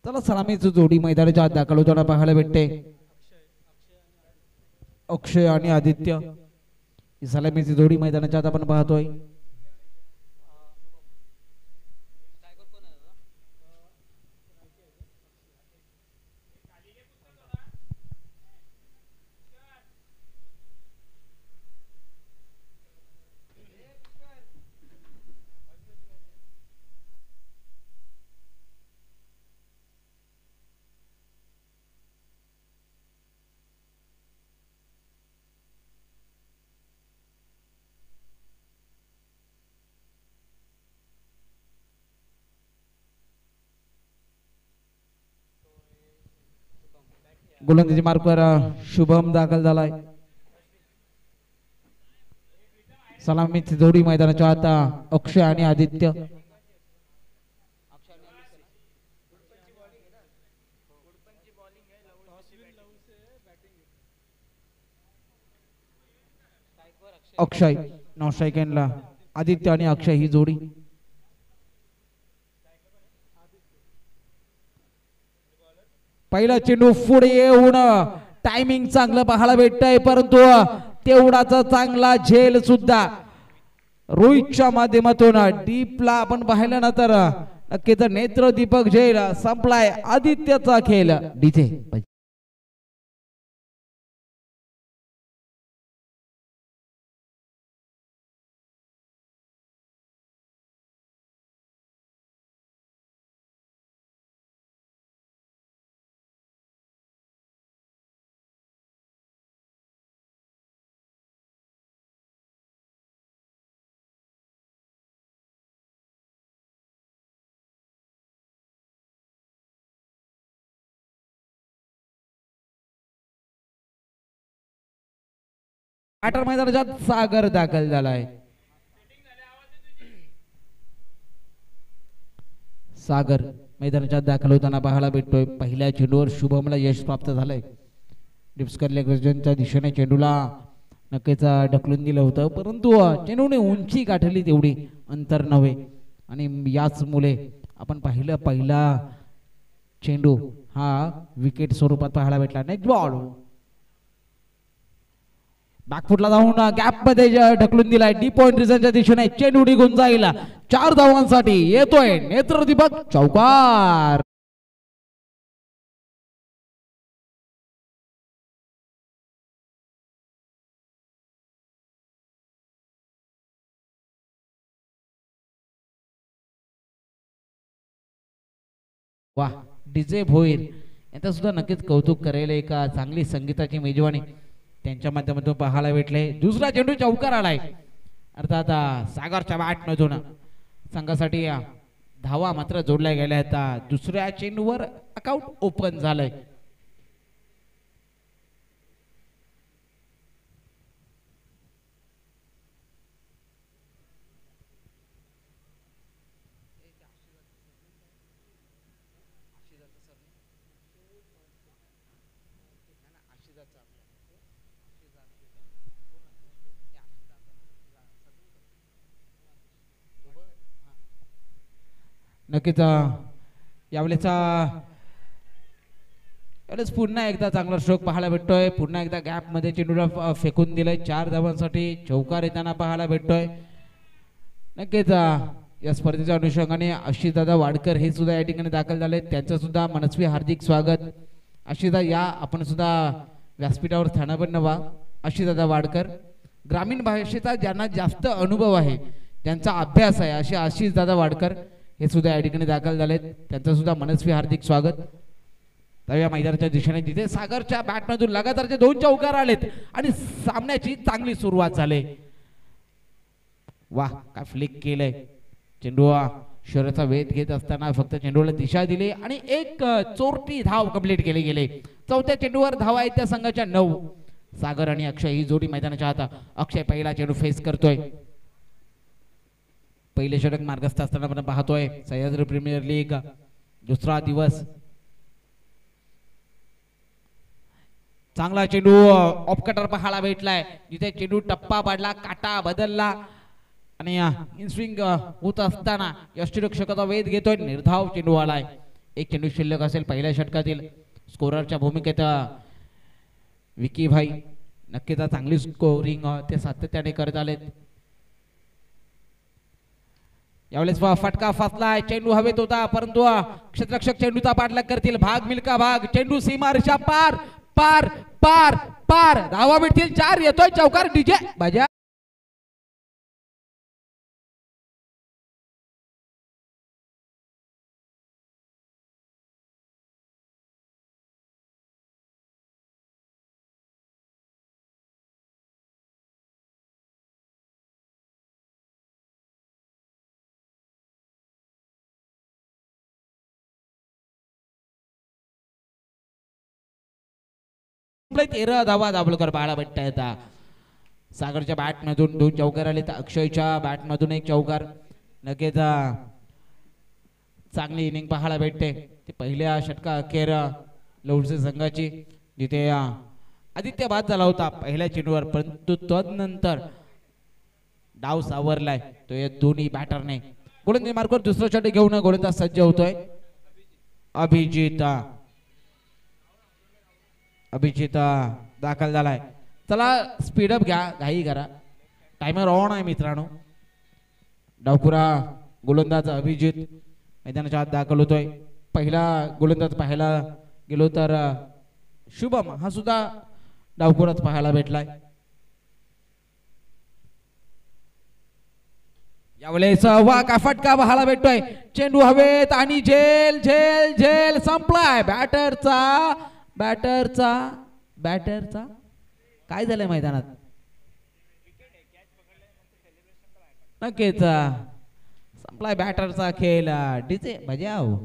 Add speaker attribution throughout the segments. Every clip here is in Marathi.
Speaker 1: चला सलामीची जोडी मैदानाच्या आत दाखल होताना पाहायला भेटते. अक्षय आणि आदित्य ही सलामीची जोडी मैदानाच्या आत आपण पाहतोय. गोलंदाजी मार्कवर शुभम दाखल झालाय. सलामीची जोडी मैदानाच्या आता अक्षय आणि आदित्य. अक्षय 9 सेकंडला आदित्य आणि अक्षय ही जोडी. पहिला चेंडू पुढे येऊन टायमिंग चांगलं पाहायला भेटतंय, परंतु तेवढाच चांगला झेल सुद्धा रोहितच्या माध्यमातून डीपला आपण पाहिलं ना तर नक्कीच नेत्र दीपक झेल संपलाय आदित्यचा खेळ. डीजे बॅटर मैदानाच्या सागर दाखल झालाय. सागर मैदानाच्या दाखल होताना पाहायला भेटतोय. पहिल्या चेंडूवर शुभमला यश प्राप्त झालंय. डिप्सकर लेगच्या दिशेने चेंडूला नक्कीच ढकलून दिलं होतं, परंतु चेंडूने उंची गाठली तेवढी अंतर नव्हे आणि याच मुले आपण पाहिलं पहिला चेंडू हा विकेट स्वरूपात पाहायला भेटला. नेक्स्ट बॉल बॅकफुटला जाऊन गॅप मध्ये ढकलून दिलाय. डी पॉइंट रिझनच्या दिशेने चेंडू निघून जाईल. 4 धावांसाठी येतोय नेत्रदीपक चौकार. वा डीजे भोईर यांचा सुद्धा नक्कीच कौतुक करेल. एक चांगली संगीताची मेजवानी त्यांच्या माध्यमातून पाहायला भेटले. दुसरा चेंडू चौकार आलाय. अर्थात सागरच्या बॅट मधून संघासाठी धावा मात्र जोडल्या गेल्या आहेत. दुसऱ्या चेंडूवर अकाउंट ओपन झालंय. नक्कीच यावेळेचा पुन्हा एकदा चांगला स्ट्रोक पाहायला भेटतोय. पुन्हा एकदा गॅप मध्ये चेंडूला फेकून दिलंय. 4 धावांसाठी चौकार येताना पाहायला भेटतोय. नक्कीच या स्पर्धेच्या अनुषंगाने आशिषदादा वाडकर हे सुद्धा या ठिकाणी दाखल झाले. त्यांचं सुद्धा मनस्वी हार्दिक स्वागत. आशिषदा या आपण सुद्धा व्यासपीठावर स्थानापन्न व्हा. आशिषदादा वाडकर ग्रामीण भाषेचा ज्यांना जास्त अनुभव आहे, ज्यांचा अभ्यास आहे, असे आशिषदादा वाडकर हे सुद्धा या ठिकाणी दाखल झालेत. त्यांचं सुद्धा मनस्वी हार्दिक स्वागत. या मैदानाच्या दिशेने जिथे सागरच्या बॅटमधून लगातारचे 2 चौकार आलेत आणि सामन्याची चांगली सुरुवात झाली. वाह काय फ्लिक केलंय. चेंडू शरीराचा वेध घेत असताना फक्त चेंडूला दिशा दिली आणि एक चोरटी धाव कंप्लीट केली गेली. चौथ्या चेंडूवर धावा आहेत त्या संघाच्या 9. सागर आणि अक्षय ही जोडी मैदानाच्या आत. अक्षय पहिला चेंडू फेस करतोय. पहिले षटक मार्गस्थ असताना आपण पाहतोय सह्याद्री प्रीमियर लीग दुसरा दिवस. चांगला चेंडू ऑफ कटर पाहायला भेटलाय. जिथे चेंडू टप्पा पाडला, काटा बदलला आणि इन स्विंग होत असताना यष्टिरक्षकाचा वेध घेतोय. निर्धाव चेंडू आलाय. एक चेंडू शिल्लक असेल पहिल्या षटकातील. स्कोररच्या भूमिकेत विकी भाई नक्कीच चांगली स्कोरिंग ते सातत्याने करत आलेत. यावेळेस फटका फसलाय, चेंडू हवेत होता परंतु क्षेत्ररक्षक चेंडूचा पाठलाग करतील. भाग मिल्का भाग, चेंडू सीमारेषा पार पार पार पार, धावा भेटतील 4. येतोय चौकार, डीजे बजा. तेरा धावा दाभोलकर पाहायला भेटतायत. सागरच्या बॅट मधून 2 चौकार आले, तर अक्षयच्या बॅट मधून 1 चौकार. नक्कीच चांगली इनिंग पाहायला भेटते. ते पहिल्या षटका अखेर लवडसे संघाची, जिथे आदित्य बाद झाला होता पहिल्या चेंडूवर, परंतु तदनंतर डाव सावरलाय तो या दोन्ही बॅटरने. गोलंदाजी मार्कवर दुसरा षटक घेऊन गोलंदाज सज्ज होतोय. अभिजित दाखल झालाय. चला स्पीडअप घ्या, घाई करा, टायमर ऑन आहे मित्रांनो. डावपुरा गोलंदाज अभिजित मैदानाच्या आत दाखल होतोय. पहिला गोलंदाज पाहायला गेलो तर शुभम हा सुद्धा डावपुरात पाहायला भेटलाय. यावेळेस वा का फटका पाहायला भेटतोय. चेंडू हवेत आणि झेल झेल झेल संपलाय. बॅटरचा काय झालंय मैदानात? नक्कीच संपलाय बॅटरचा खेळ. डीजे बजाव.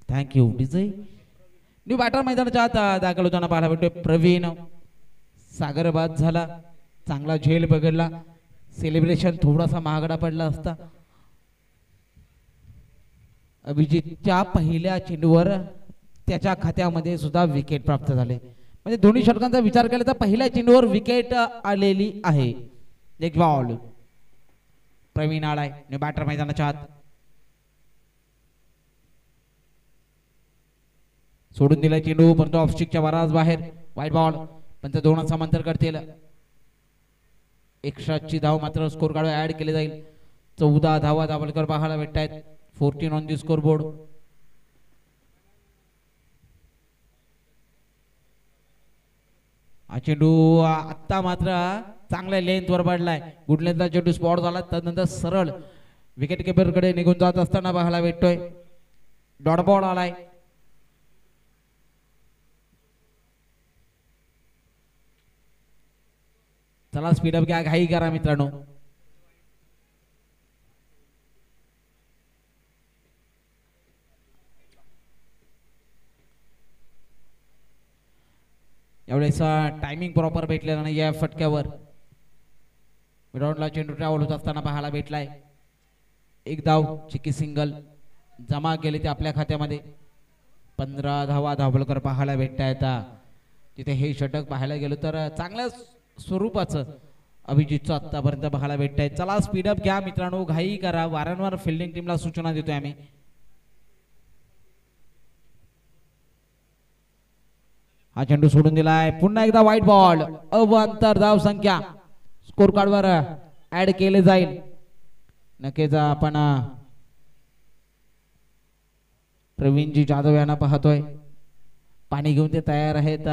Speaker 1: Thank you DJ. न्यू बॅटर मैदानाच्या आत दाखल होताना पाहायला भेटतोय प्रवीण. सागर बाद झाला, चांगला झेल बघडला, सेलिब्रेशन थोडासा महागडा पडला असता. अभिजितच्या पहिल्या चेंडूवर त्याच्या खात्यामध्ये सुद्धा विकेट प्राप्त झाले. म्हणजे दोन्ही षटकांचा विचार केला तर पहिल्या चेंडूवर विकेट आलेली आहे. एक बॉल प्रवीण आलाय न्यू बॅटर मैदानाच्या आत. सोडून दिला चेंडू परंतु ऑफस्टिकच्या बराच बाहेर. वाईट बॉल. पण ते 2 समांतर करतील. एक्स्ट्राची धाव मात्र स्कोर कार्ड ऍड केले जाईल. 14 धावा दाभोलकर पाहायला भेटतायत. 14 ऑन दी स्कोर बोर्ड. हा चेंडू आता मात्र चांगल्या लेंथ वर पडलाय. गुड लेंथला चेंडू स्पॉट झाला, त्यानंतर सरळ विकेट किपर कडे निघून जात असताना पाहायला भेटतोय. डॉट बॉल आलाय. चला स्पीडअप घ्या, घाई करा मित्रांनो. यावेळेस टायमिंग प्रॉपर भेटलेला नाही या फटक्यावर. ग्राउंडला चेंडू ट्रॅव्हल होत असताना पाहायला भेटलाय. 1 धाव चिकी सिंगल जमा केले ते आपल्या खात्यामध्ये. 15 धावा दाभोलकर पाहायला भेटतायत. तिथे हे षटक पाहायला गेलो तर चांगल्या स्वरूपाचं अभिजितचं आतापर्यंत पाहायला भेटतंय. चला स्पीडअप घ्या मित्रांनो, घाई करा. वारंवार फिल्डिंग टीमला सूचना देतोय आम्ही. हा चेंडू सोडून दिलाय. पुन्हा एकदा व्हाईट बॉल. अवांतर धाव संख्या स्कोर कार्ड वर ऍड केले जाईल. नक्कीच आपण प्रवीणजी जाधव यांना पाहतोय. पाणी घेऊन ते तयार आहेत.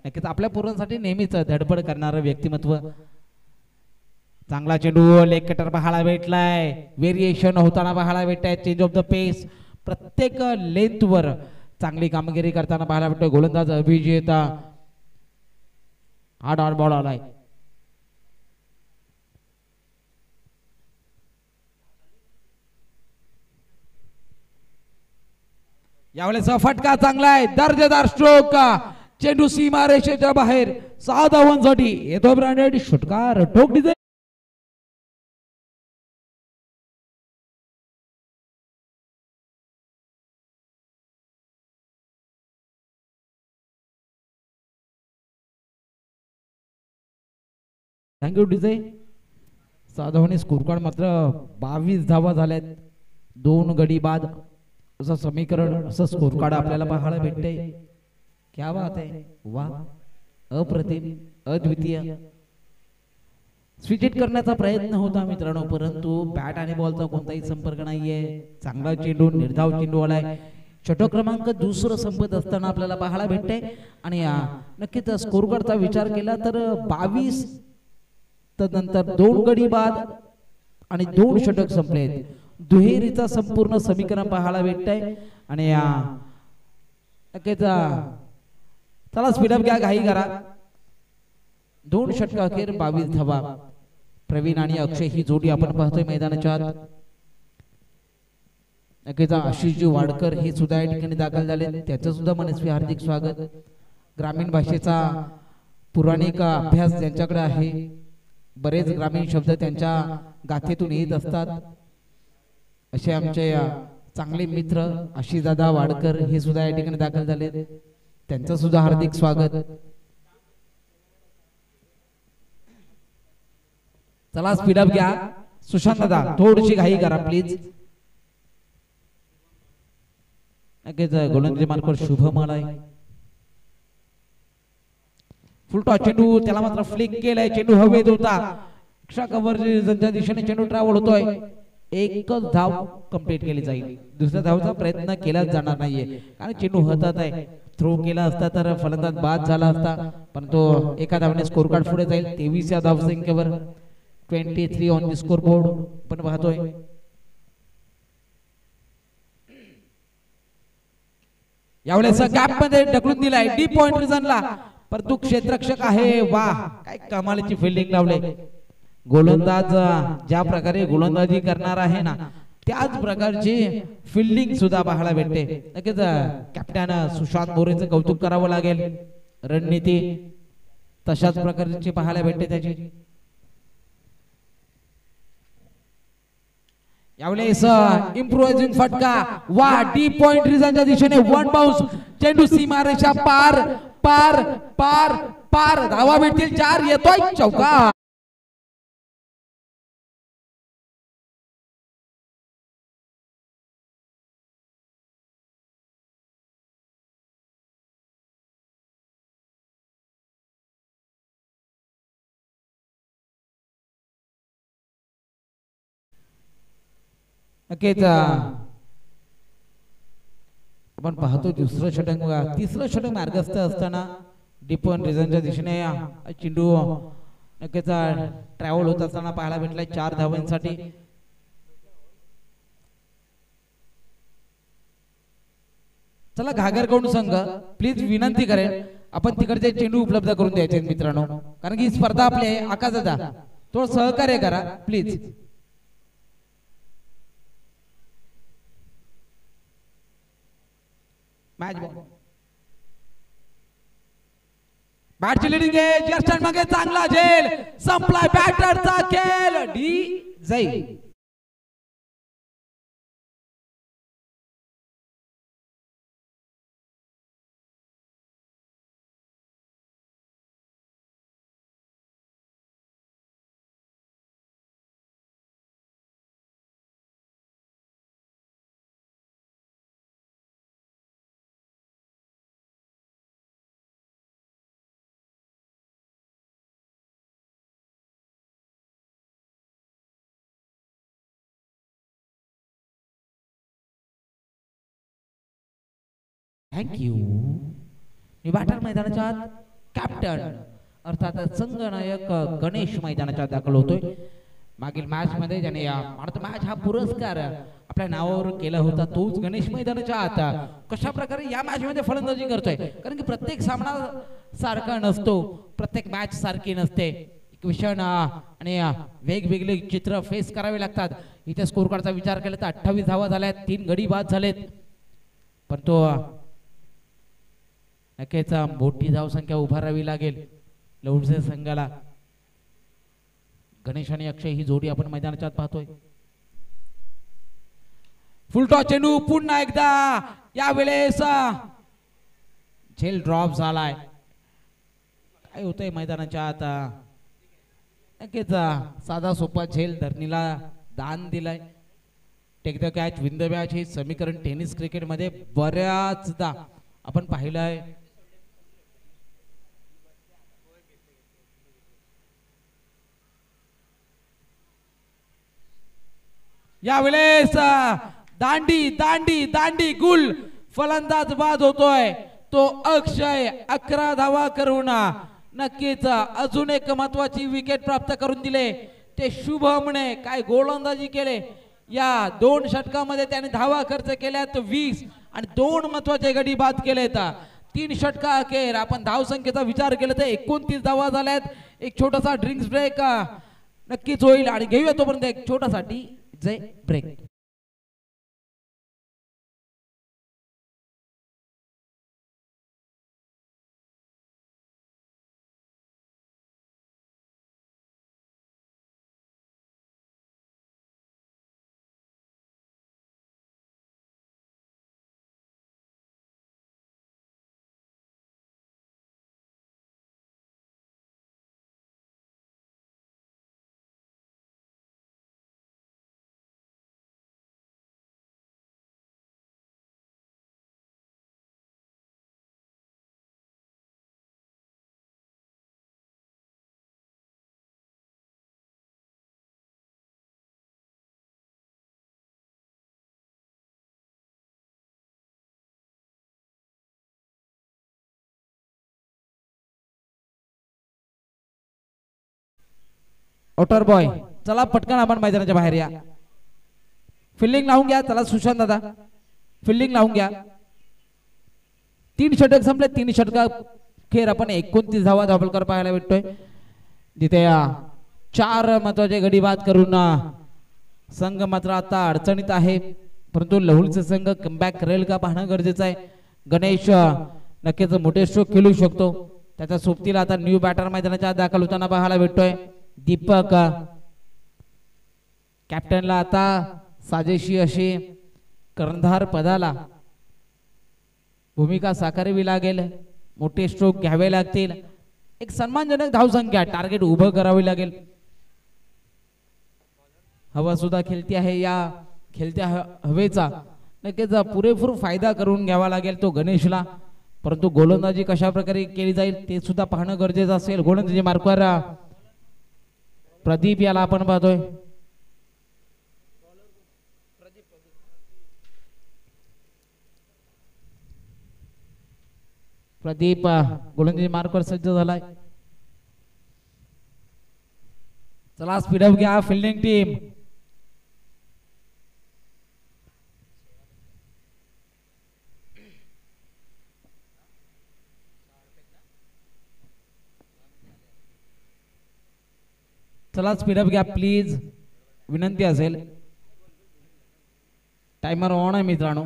Speaker 1: नक्कीच आपल्या पूर्वांसाठी नेहमीच धडपड करणारं व्यक्तिमत्व. चांगला चेंडू लेग कटर पाहायला भेटलाय. व्हेरिएशन होताना पाहायला भेटताय. चेंज ऑफ द पेस प्रत्येक लेंथ वर चांगली कामगिरी करताना पाहायला भेटतोय गोलंदाज अभिजित. हा डॉट बॉल आलाय. यावेळेस फटका चांगला आहे, दर्जेदार स्ट्रोक, चेंडू सीमा रेषेच्या बाहेर 6 धावांसाठी येतो ब्रँडेड षटकार ठोक डिझाईन. Thank you design. 6 धावांनी स्कोर कार्ड मात्र 22 धावा झाल्यात, 2 गडी बाद असं समीकरण, असं स्कोर कार्ड आपल्याला पाहायला भेटते. क्या बात आहे, वा, अप्रतिम, अद्वितीय. स्विच हिट करण्याचा प्रयत्न होता मित्रांनो, परंतु बॅट आणि बॉलचा कोणताही संपर्क नाहीये. चांगला चेंडू, निर्धाव चेंडू आलाय. षटक क्रमांक दुसरं संपत असताना आपल्याला पाहायला भेटते. आणि नक्कीच स्कोर कार्डचा विचार केला तर 22, तदनंतर 2 गडी बाद आणि 2 षटक संपलेत. दुहेरीचा संपूर्ण समीकरण पाहायला भेटतंय. आणि नक्कीच चला स्पीडअप घ्या, घाई करा. 2 षटक अखेर 22 धावा. प्रवीण आणि अक्षय ही जोडी आपण पाहतोय मैदानाच्या आत. नक्कीच आशिषजी वाडकर हे सुद्धा या ठिकाणी दाखल झाले, त्याचं सुद्धा मनस्वी हार्दिक स्वागत. ग्रामीण भाषेचा पुराणिक अभ्यास ज्यांच्याकडे आहे, बरेच ग्रामीण शब्द त्यांच्या गाथेतून येत असतात, असे आमचे चांगले मित्र आशिषदादा वाडकर हे सुद्धा या ठिकाणी दाखल झाले, त्यांचं सुद्धा हार्दिक स्वागत. चला स्पीडअप घ्या सुशांत दादा, थोडीशी घाई करा प्लीज. नक्कीच गोलंदाजी मार्कवर शुभम आलाय. फुल टॉस चेंडू, त्याला मात्र फ्लिक केलाय, चेंडू हवेत होता. एक्स्ट्रा कव्हरच्या दिशेने चेंडू ट्रॅव्हल होतोय. एकच धाव कंप्लीट केली जाईल, दुसऱ्या धावचा प्रयत्न केलाच जाणार नाहीये, कारण चेंडू हातात आहे. थ्रो केला असता तर फलंदाज बाद झाला असता, परंतु एका धावने स्कोर कार्ड पुढे जाईल. 23 या धावसंख्येवर 23 ऑन द स्कोर बोर्ड पण पाहतोय. यावेळेस गॅप मध्ये ढकलून दिलाय डीप पॉइंट रिझनला, परंतु क्षेत्ररक्षक आहे. वाह, काय कमालीची फिल्डिंग लावले. गोलंदाज ज्या प्रकारे गोलंदाजी करणार आहे ना, त्याच प्रकारची फिल्डिंग सुद्धा पाहायला भेटते. नक्कीच कॅप्टन सुशांत मोरेचं कौतुक करावं लागेल. रणनीती तशाच प्रकारची पाहायला भेटते त्याची. यावेळेस इम्प्रोवायझिंग फटका, वा, डीप पॉइंट रिझनच्या दिशेने 1 बाउन्स, चेंडू सीमारेषा पार पार पार पार, धावा भेटतील 4, येतोय चौका. नक्कीच आपण पाहतो दुसरं षटक, तिसरं षटक मार्गस्थ असताना डिपन रिझनच्या दिशेने चेंडू नक्कीच ट्रॅव्हल होत असताना पाहायला भेटलाय 4 धावांसाठी. चला घागरकोंड संघ प्लीज विनंती करेन, आपण तिकडचे चेंडू उपलब्ध करून द्यायचे मित्रांनो, कारण की स्पर्धा आपली आहे. आकाशदा थोडं सहकार्य करा प्लीज. मॅच बॉल, बॅटची लिडिंग आहे, जस्ट मागे चांगला झेल, संपलाय बॅटरचा खेळ, डी जाईल. थँक्यू. मी बॅटर मैदानाच्या आत कॅप्टन अर्थात संघनायक गणेश मैदानाच्या आत दाखल होतोय. मागील मॅच मध्ये ज्याने भारत मॅच हा पुरस्कार आपल्या नावावर केला होता तोच गणेश मैदानाच्या आत कशा प्रकारे या मॅच मध्ये फलंदाजी करतोय, कारण की प्रत्येक सामना सारखा नसतो, प्रत्येक मॅच सारखी नसते, विषण आणि वेगवेगळे चित्र फेस करावे लागतात. इथे स्कोर कार्डचा विचार केला तर 28 धावा झाल्यात, 3 गडी बाद झालेत. पण तो नक्कीच मोठी धावसंख्या उभारावी लागेल लवडसे संघाला. गणेश आणि अक्षय ही जोडी आपण मैदानाच्या आत पाहतोय. फुलटॉस चेंडू पुन्हा एकदा यावेळेस झेल ड्रॉप झालाय. काय होतंय मैदानाच्या आत. नक्कीच साधा सोपा झेल धरणीला दान दिलाय. Take the catch win the match हे समीकरण टेनिस क्रिकेट मध्ये बऱ्याचदा आपण पाहिलं आहे. यावेळेस दांडी दांडी दांडी गुल फलंदाज बाद होतोय तो अक्षय. 11 धावा करून नक्कीच अजून एक महत्वाची विकेट प्राप्त करून दिले ते शुभमने. काय गोलंदाजी केले या 2 षटकामध्ये त्याने धावा खर्च केल्यात 20 आणि 2 महत्वाचे गडी बाद केलेत. 3 षटका अखेर आपण धावसंख्येचा विचार केला तर 29 धावा झाल्यात. एक छोटासा ड्रिंक्स ब्रेक नक्कीच होईल आणि घेऊया तोपर्यंत एक छोटासा जय ब्रेक. आउटर बॉय चला पटकन आपण मैदानाच्या बाहेर या. फिल्डिंग लावून घ्या. चला सुशांत दादा फिल्डिंग लावून घ्या. 3 षटक संपले. 3 षटका खेर आपण 29 धावा धावलकर पाहायला भेटतोय. जिथे 4 महत्वाचे गडी बाद करून संघ मात्र आता अडचणीत आहे. परंतु लहुलचे संघ कमबॅक करेल का पाहणं गरजेचं आहे. गणेश नक्कीच मोठे स्ट्रोक खेळू शकतो. त्याच्या सोबतीला आता न्यू बॅटर मैदानाच्या दाखल होताना पाहायला भेटतोय. दीपक कॅप्टनला आता साजेशी अशी कर्णधार पदाला भूमिका साकारावी लागेल. मोठे स्ट्रोक घ्यावे लागतील. एक सन्मानजनक धावसंख्या टार्गेट उभं करावी लागेल. हवा सुद्धा खेळती आहे. या खेळत्या हवेचा नक्कीच पुरेपूर फायदा करून घ्यावा लागेल तो गणेशला. परंतु गोलंदाजी कशा प्रकारे केली जाईल ते सुद्धा पाहणं गरजेचं असेल. गोलंदाजी मार्कवर प्रदीप याला आपण पाहतोय. प्रदीप गोलंदाजी मार्कवर सज्ज झालाय. चला स्पीडअप घ्या फिल्डिंग टीम. चला स्पीडअप घ्या प्लीज विनंती असेल. टाइमर ऑन आहे मित्रांनो.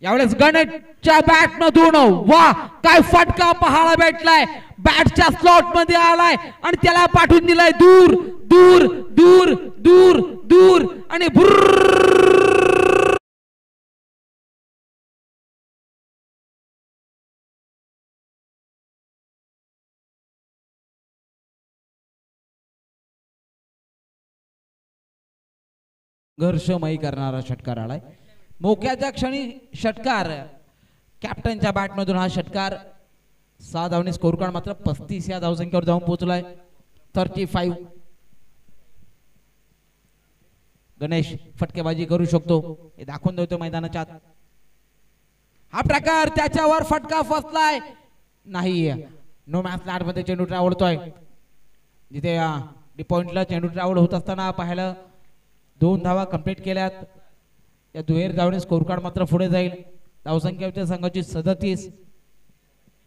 Speaker 1: यावेळेस गणेशच्या बॅट मधून वा काय फटका पाहायला भेटलाय. बॅटच्या स्लॉट मध्ये आलाय आणि त्याला पाठवून दिलाय दूर दूर दूर दूर दूर आणि घर्षमयी करणारा षटकार आलाय. मोक्याच्या क्षणी षटकार. कॅप्टनच्या बॅट मधून हा षटकार. 6 धावने स्कोर कार्ड मात्र 35 या धावसंख्येवर जाऊन पोहोचलाय. 35. गणेश फटकेबाजी करू शकतो हे दाखवून देतो मैदानाच्या आत. हा प्रकार त्याच्यावर फटका फसलाय नाही. नो मॅच लॅट मध्ये चेंडू ट्रॅव्हल होतोय. जिथे डी पॉइंटला चेंडू ट्रॅव्हल होत असताना पाहायला 2 धावा कंप्लीट केल्यात. या दुहेर धावने स्कोर कार्ड मात्र पुढे जाईल. धावसंख्या संघाची 37.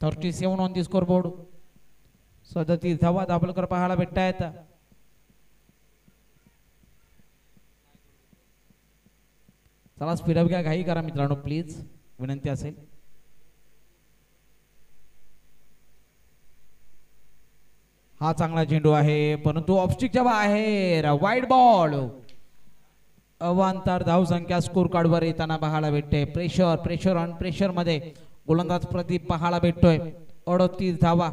Speaker 1: 37 ऑन दी स्कोर बोर्ड. 37 धावा दाभोलकर पाहायला भेटतायत. चला स्पीडअप घ्या, घाई करा मित्रांनो, प्लीज विनंती असेल. हा चांगला चेंडू आहे परंतु ऑफस्टिकच्या बाहेर, वाईड बॉल. अवांतर धाव संख्या स्कोर कार्ड वर येताना पाहायला भेटते. प्रेशर ऑन प्रेशर मध्ये गोलंदाज प्रदीप पाहायला भेटतोय. 38 धावा.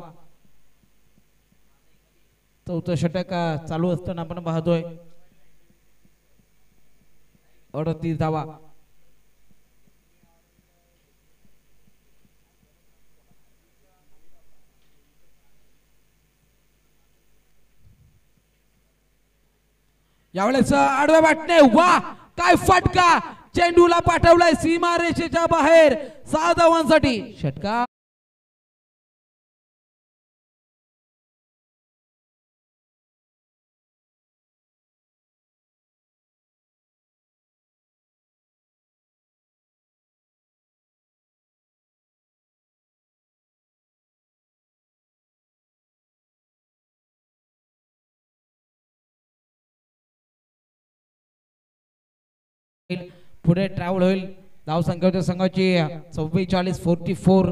Speaker 1: चौथं षटक चालू असताना आपण पाहतोय. 38 धावा. यावेळेस आडव्या वाटणे, वा काय फटका, चेंडूला पाठवलाय सीमा रेषेच्या बाहेर 6 धावांसाठी षटकार. पुढे ट्रॅव्हल होईल. धाव संख्या संघाची 44-44.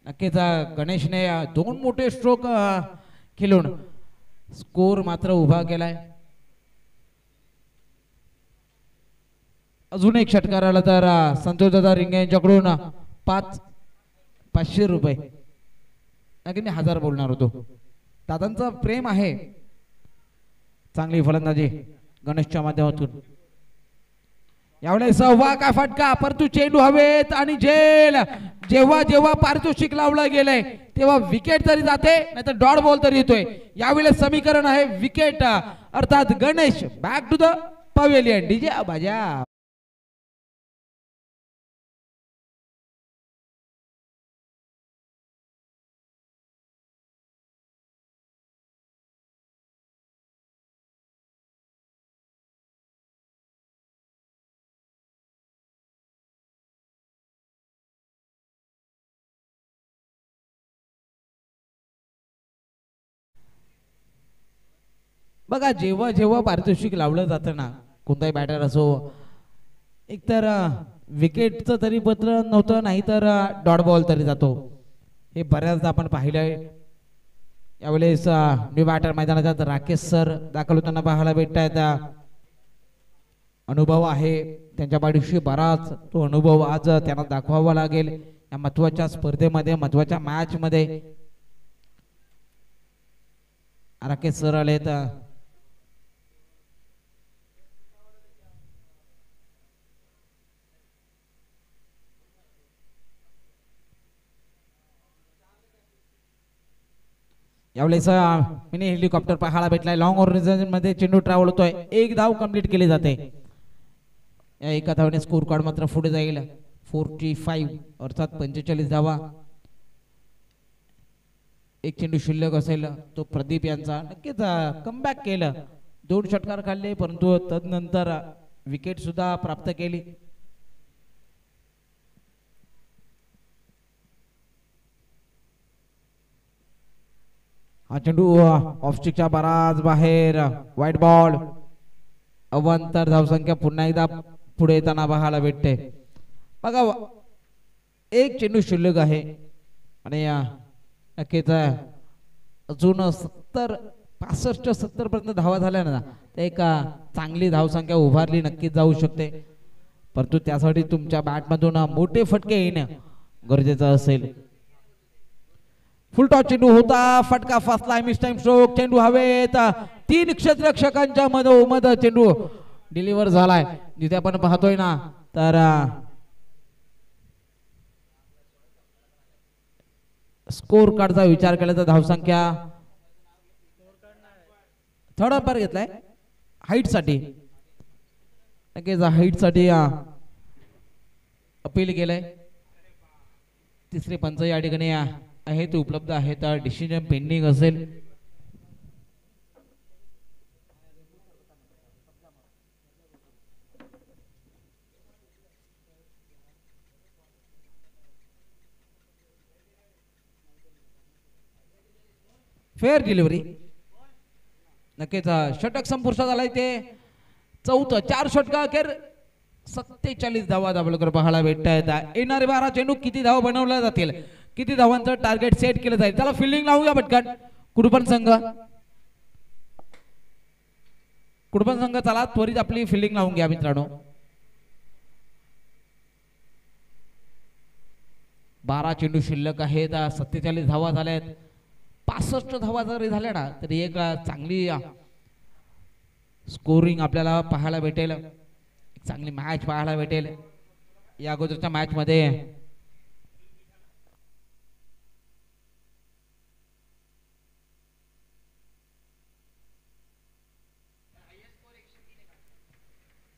Speaker 1: नक्कीच गणेशने 2 मोठे स्ट्रोक खेळून स्कोर मात्र उभा केलाय. अजून एक षटकार आला तर संतोष दादा रिंगे यांच्याकडून 500 रुपये. नक्की मी 1000 बोलणार होतो. दादांचं प्रेम आहे. चांगली फलंदाजी गणेशच्या माध्यमातून. यावेळेस वा काय फटका, परंतु चेंडू हवेत आणि झेल. जेव्हा जेव्हा पारितोषिक लावलं गेलंय तेव्हा विकेट तरी जाते नाहीतर डॉट बॉल तरी येतोय. यावेळेस समीकरण आहे विकेट, अर्थात Ganesh back to the pavilion. DJ बाजा. बघा जेव्हा जेव्हा पारितोषिक लावलं जातं ना, कोणताही बॅटर असो, एकतर विकेटचं तरी पत्र नव्हतं, नाहीतर डॉट बॉल तरी जातो. हे बऱ्याचदा आपण पाहिलंय. यावेळेस न्यू बॅटर मैदानात राकेश सर दाखल होताना पाहायला भेटतायत. अनुभव आहे त्यांच्या पाठीशी बराच. तो अनुभव आज त्यांना दाखवावा लागेल या महत्वाच्या स्पर्धेमध्ये, महत्वाच्या मॅच मध्ये. राकेश सर आलेत. यावेळेस मिनी हेलिकॉप्टर पाहायला भेटलाय. लॉंग ऑरिजिन मध्ये चेंडू ट्रॅव्हल होतोय. 1 धाव कंप्लीट केली जाते. या एका धावने स्कोर कार्ड मात्र पुढे जाईल. 45 अर्थात 45 धावा. एक चेंडू शिल्लक असेल तो प्रदीप यांचा. नक्कीच कमबॅक केलं. 2 षटकार खाल्ले परंतु तदनंतर विकेट सुद्धा प्राप्त केली. हा चेंडू ऑफस्टिकच्या बराच बाहेर, वाईट बॉल. अवांतर धावसंख्या पुन्हा एकदा पुढे येताना पाहायला भेटते. बघा एक चेंडू शिल्लक आहे आणि नक्कीच अजून 65-70 पर्यंत धावा झाल्या ना, तर एक चांगली धावसंख्या उभारली नक्कीच जाऊ शकते. परंतु त्यासाठी तुमच्या बॅटमधून मोठे फटके येणं गरजेचं असेल. फुल टॉस चेंडू होता, फटका फसलाय, मिस टाइम स्ट्रोक. चेंडू हवेत, 3 क्षेत्ररक्षकांच्या मधोमध चेंडू डिलिव्हर झालाय. जिथे आपण पाहतोय ना, तर स्कोर कार्डचा विचार केला तर धावसंख्या थर्ड अंपायर घेतलाय हाईट साठी. नक्कीच हाईट साठी अपील केलंय. तिसरे पंच या ठिकाणी आहेत, उपलब्ध आहेत. डिसिजन पेंडिंग असेल. Fair delivery. नक्कीच षटक संपुष्टात आलाय ते चौथं. 4 षटका अखेर 47 धावा दाबलकर पाहायला भेटतायत. येणारे 12 चेंडू किती धावा बनवल्या जातील, किती धावांचं टार्गेट सेट केलं जाईल. त्याला फिल्डिंग लावूया पटकन. कुडपण संघ चला त्वरित आपली फिल्डिंग लावून घ्या मित्रांनो. 12 चेंडू शिल्लक आहेत. 47 धावा झाल्यात. 65 धावा जरी झाल्या ना तरी एक चांगली स्कोरिंग आपल्याला पाहायला भेटेल. एक चांगली मॅच पाहायला भेटेल. या अगोदरच्या मॅच मध्ये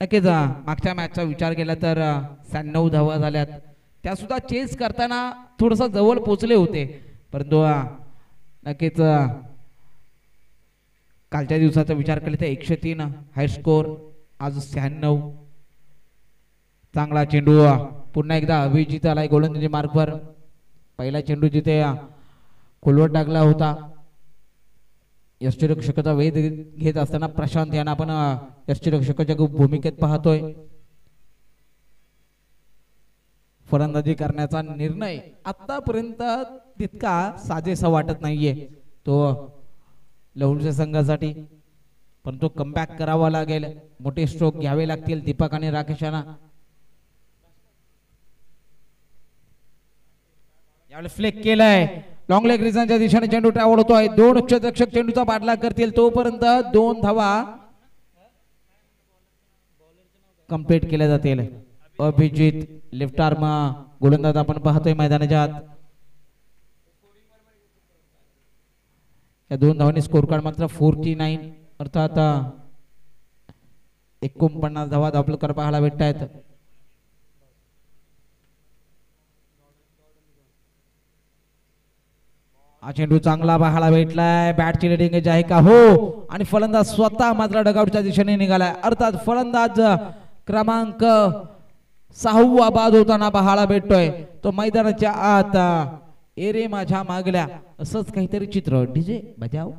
Speaker 1: नक्कीच मागच्या मॅचचा विचार केला तर 96 धावा झाल्यात. त्या सुद्धा चेस करताना थोडस जवळ पोहोचले होते, परंतु नक्कीच कालच्या दिवसाचा विचार केला तर 103 हाय स्कोर. आज 96. चांगला चेंडू पुन्हा एकदा अभिजित आलाय गोलंदाजी मार्कवर. पहिला चेंडू जिथे खोलवर टाकला होता. यष्टीरक्षकाचा वेध घेत असताना प्रशांत यांना आपण यष्टीरक्षकाच्या भूमिकेत पाहतोय. फलंदाजी करण्याचा निर्णय आतापर्यंत तितका साजेसा वाटत नाहीये तो लहुणच्या संघासाठी, पण तो कमबॅक करावा लागेल. मोठे स्ट्रोक घ्यावे लागतील दीपक आणि राकेशांना. यावेळी फ्लेक केलाय. लॉंग लेग रिझनच्या दिशेने चेंडू ट्रॅव्हल होतोय. 2 उच्चरक्षक चेंडूचा पाठलाग करतील तोपर्यंत 2 धावा कंप्लीट केल्या जातील. अभिजित लेफ्ट आर्म गोलंदाज आपण पाहतोय मैदानाच्या आत. या 2 धावांनी स्कोर कार्ड मात्र 49 अर्थात 49 धावा दाबलकर पाहायला भेटतायत. हा चेंडू चांगला पाहायला भेटलाय. बॅटची रेडिंग आहे का हो, आणि फलंदाज स्वतः मात्र डगआउटच्या दिशेने निघालाय. अर्थात फलंदाज क्रमांक 6 बाद होताना पाहायला भेटतोय. तो मैदानाच्या आत एरे माझ्या मागल्या असंच काहीतरी चित्र. डीजे बजाव.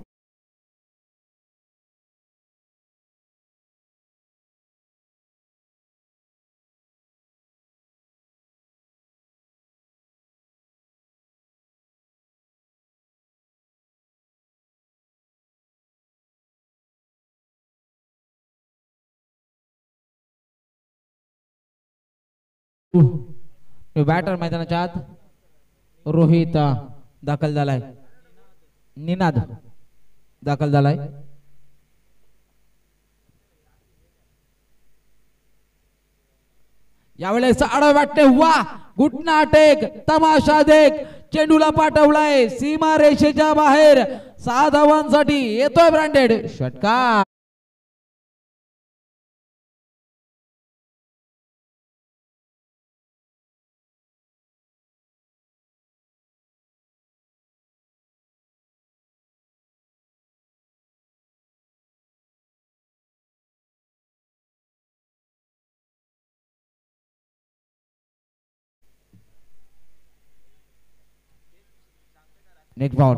Speaker 1: बॅटर मैदानाच्या आत रोहित दाखल झालाय. निनाद दाखल झालाय. यावेळेस आडा वाटते. वा घुटना टेक तमाशा देख. चेंडूला पाठवलाय सीमा रेषेच्या बाहेर. 6 धावांसाठी येतोय ब्रँडेड षटकार. Next ball.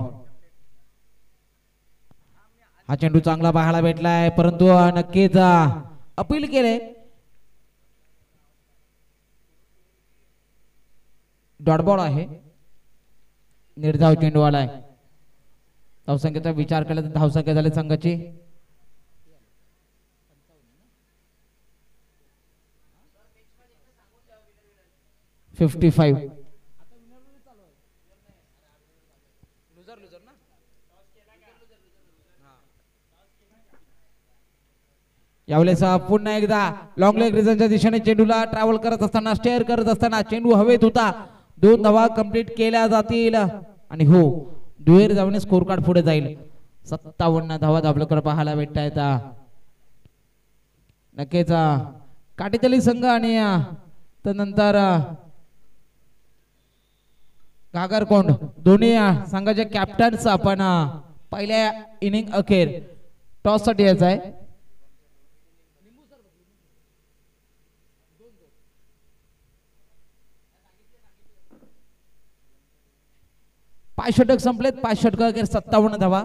Speaker 1: हा चेंडू चांगला पाहायला भेटलाय, परंतु नक्कीच अपील केले. डॉट बॉल आहे. निर्धाव चेंडू आलाय. धावसंख्येचा विचार केला तर धावसंख्या झाली संघाची 55. यावेळेस पुन्हा एकदा लॉंग लेग रिझनच्या दिशेने चेंडूला ट्रॅव्हल करत असताना स्टेअर करत असताना चेंडू हवेत होता. 2 धावा कंप्लीट केल्या जातील आणि हो दुहेरी धावाने स्कोर कार्ड पुढे जाईल. 57 धावा दाबलकर पाहायला भेटतायत. नक्कीच काटेतली संघ आणि त्यानंतर घागरकोंड दोन्ही संघाचे कॅप्टन्स आपण पहिल्या इनिंग अखेर टॉस साठी यायचं आहे. 5 षटक संपलेत. 5 षटकाखेर 57 धावा.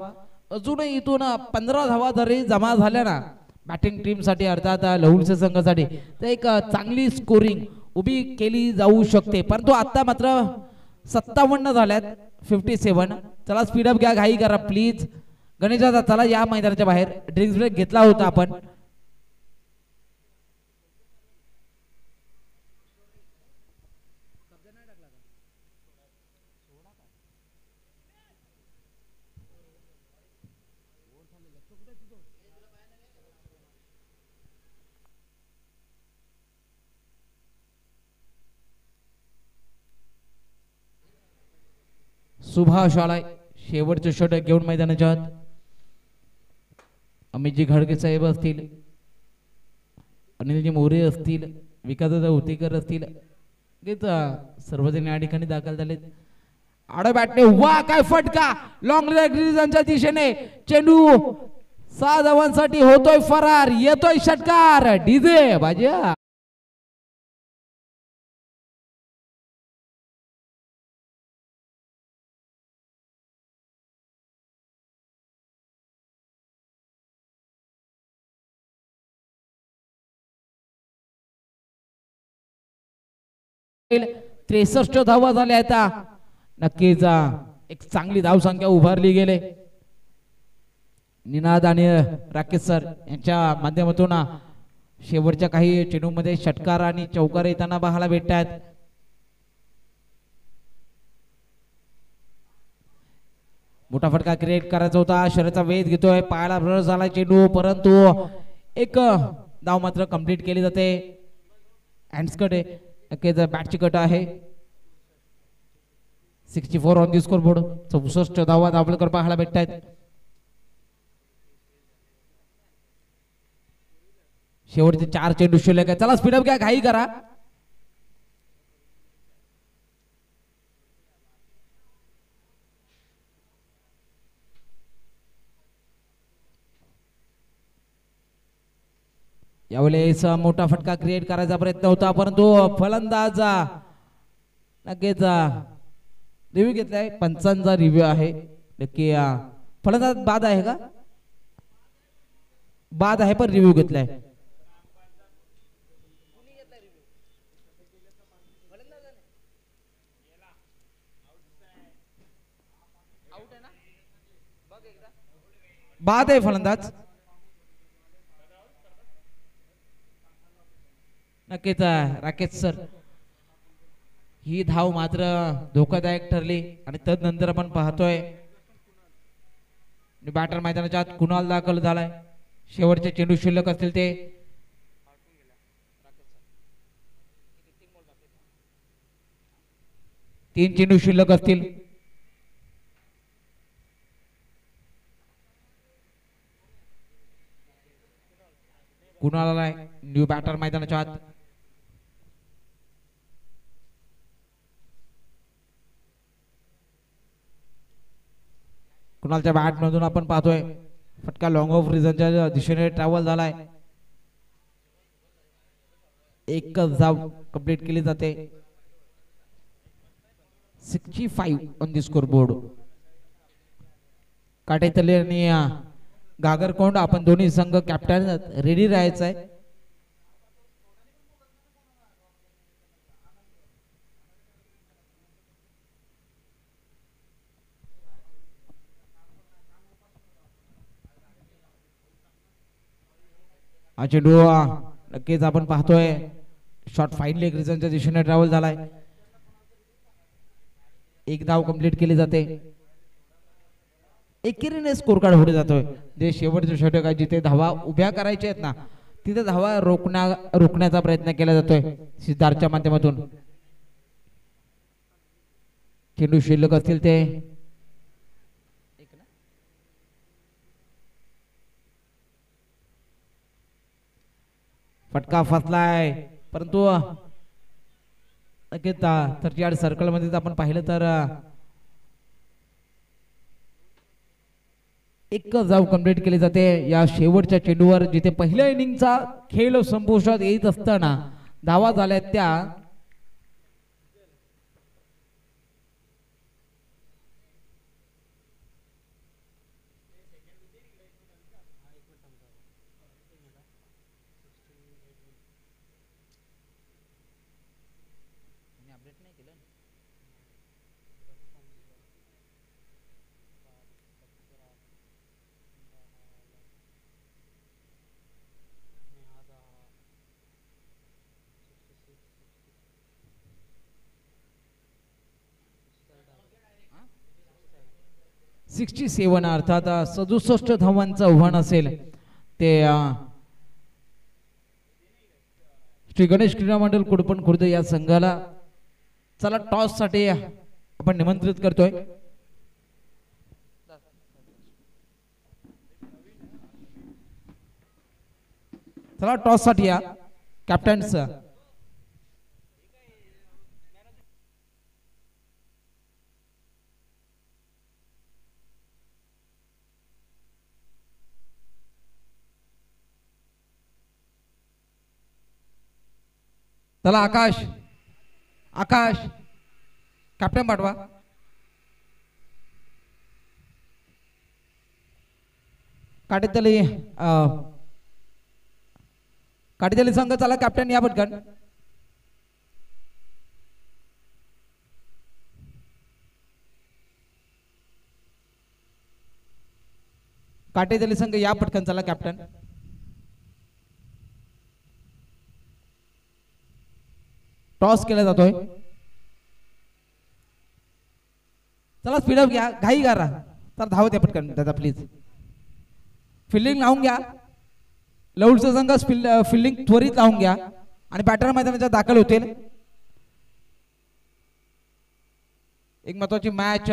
Speaker 1: अजूनही इथून 15 धावा जरी जमा झाल्या ना बॅटिंग टीम साठी अर्थात लहुलसे संघासाठी तर एक चांगली स्कोरिंग उभी केली जाऊ शकते. परंतु आता मात्र 57 झाल्यात. 57. चला स्पीडअप घ्या, घाई करा प्लीज. गणेश दादा चला या मैदानाच्या बाहेर. ड्रिंक्स ब्रेक घेतला होता आपण. सुभाष आलाय शेवटचे षटक घेऊन मैदानाच्या आत. अमितजी घाडगे साहेब असतील, अनिलजी मोरे असतील, विकासदादा उतेकर असतील, सर्वजण या ठिकाणी दाखल झालेत. आडा बॅटने वा काय फटका लॉंग लेगच्या दिशेने चेंडू 6 धावांसाठी होतोय फरार. येतोय षटकार डीजे बाजा.
Speaker 2: होईल. 63 धावा झाल्या आता. नक्कीच एक चांगली धावसंख्या उभारली गेले. निनाद आणि राकेश सर यांच्या माध्यमातून शेवटच्या काही चेंडूमध्ये षटकार आणि चौकार येताना पाहायला भेटतात. मोठा फटका क्रिएट करायचा होता. शरीराचा वेध घेतोय, पायाला रस झाला चेंडू, परंतु एक धाव मात्र कंप्लीट केली जाते. हँड्स कट आहे, नक्कीच बॅटची कट आहे. 64 ऑन दी स्कोर बोर्ड. 64 धावा दाभोळकर पाहायला भेटतात. शेवटचे 4 चेंडू शिल्लक आहे. चला स्पीडअप घ्या, घाई करा. यावेळेस मोठा फटका क्रिएट करायचा प्रयत्न होता, परंतु फलंदाज नक्कीच रिव्ह्यू घेतलाय. पंचांचा रिव्ह्यू आहे. नक्की फलंदाज बाद आहे का? बाद आहे, पण रिव्ह्यू घेतलाय. बाद आहे फलंदाज. नक्कीच राकेश सर ही धाव मात्र धोकादायक ठरली आणि तदनंतर आपण पाहतोय बॅटर मैदानाच्या आत कुणाल दाखल झालाय. शेवटचे चेंडू शिल्लक असतील ते 3 चेंडू शिल्लक असतील. कुणाल आलाय न्यू बॅटर मैदानाच्या आत. कुणालच्या बॅट मधून आपण पाहतोय फटका लॉंग ऑफ रिझनच्या दिशेने ट्रॅव्हल झालाय. एकच धाव कंप्लीट केली जाते. 65 ऑन दी स्कोर बोर्ड. काटेतले आणि गागरकोंड आपण दोन्ही संघ कॅप्टन रेडी राहायचं आहे. हा चेंडू नक्कीच आपण पाहतोय शॉर्ट फाईन लेग रिझनच्या दिशेने ट्रॅव्हल झालाय. एक धाव कंप्लीट केली जाते. एकेरीने स्कोर कार्ड पुढे जातोय. जे शेवटचे षटक आहे जिथे धावा उभ्या करायच्या आहेत ना तिथे धावा रोखण्याचा प्रयत्न केला जातोय सिद्धार्थच्या माध्यमातून. चेंडू शिल्लक असतील ते फटका फसलाय, परंतु थर्टी सर्कल मध्ये आपण पाहिलं तर एकच धाव कंप्लीट केली जाते या शेवटच्या चेंडूवर. जिथे पहिल्या इनिंगचा खेळ संपुष्टात येत असताना धावा झाल्या त्या 67 अर्थात 67 धावांचं आव्हान असेल ते श्री गणेश क्रीडा मंडळ कुडपण खुर्द या संघाला. चला टॉस साठी आपण निमंत्रित करतोय. चला टॉस साठी या कॅप्टन्स. चला आकाश आकाश कॅप्टन पाठवा. काटेतली काटेतली संघ चला कॅप्टन या पटकन. काटेतली संघ या पटकन चला कॅप्टन. टॉस केला जातोय. चला स्पीडअप घ्या घाई करा. तर धावत आहे पटकन दादा प्लीज. फिल्डिंग लावून घ्या. लवडचा संघ फिल्डिंग त्वरित लावून घ्या आणि बॅटर मैदानाच्या दाखल होतील. एक महत्वाची मॅच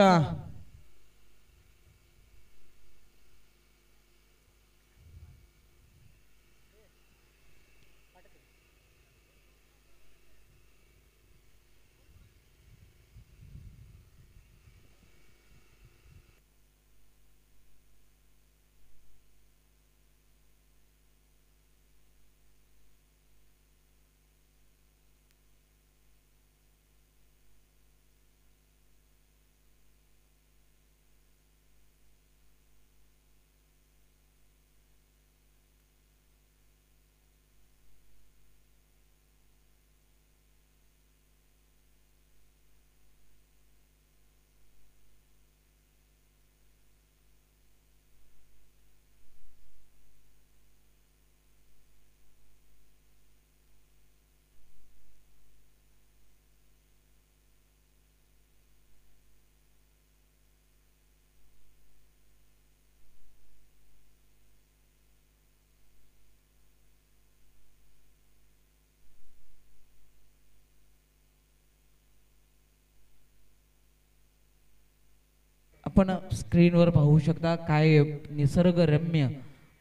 Speaker 2: आपण स्क्रीनवर पाहू शकता. काय निसर्गरम्य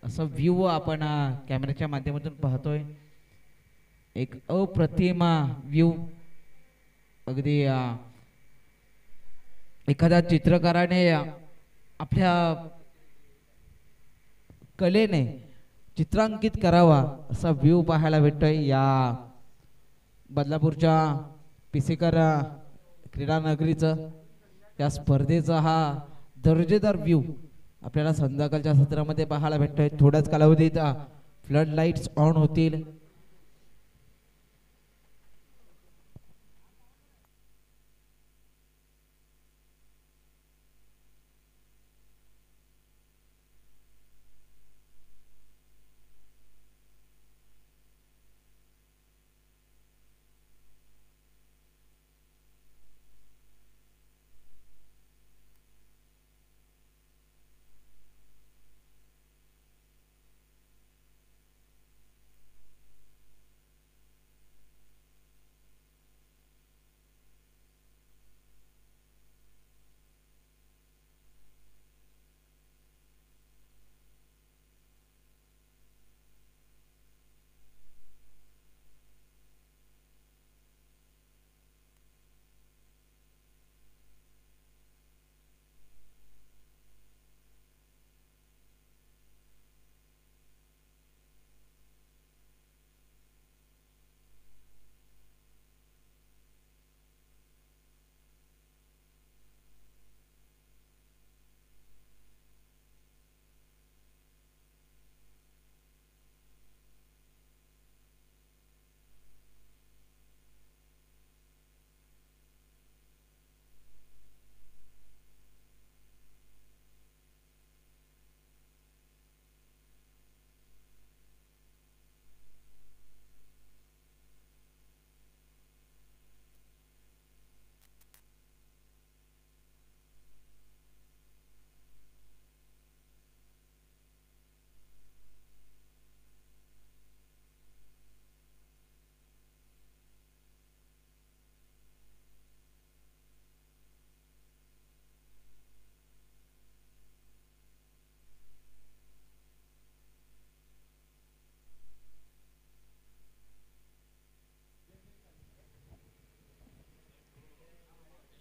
Speaker 2: असं व्ह्यू आपण कॅमेऱ्याच्या माध्यमातून पाहतोय. एक अप्रतिम व्ह्यू. अगदी एखाद्या चित्रकाराने आपल्या कलेने चित्रांकित करावा असा व्ह्यू पाहायला भेटतोय या बदलापूरच्या पिसेकर क्रीडा नगरीचं. या स्पर्धेचा हा दर्जेदार व्ह्यू आपल्याला संध्याकाळच्या सत्रामध्ये पाहायला भेटतोय. थोड्याच कालावधीत फ्लड लाईट्स ऑन होतील.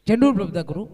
Speaker 2: चेंडू उपलब्ध करू.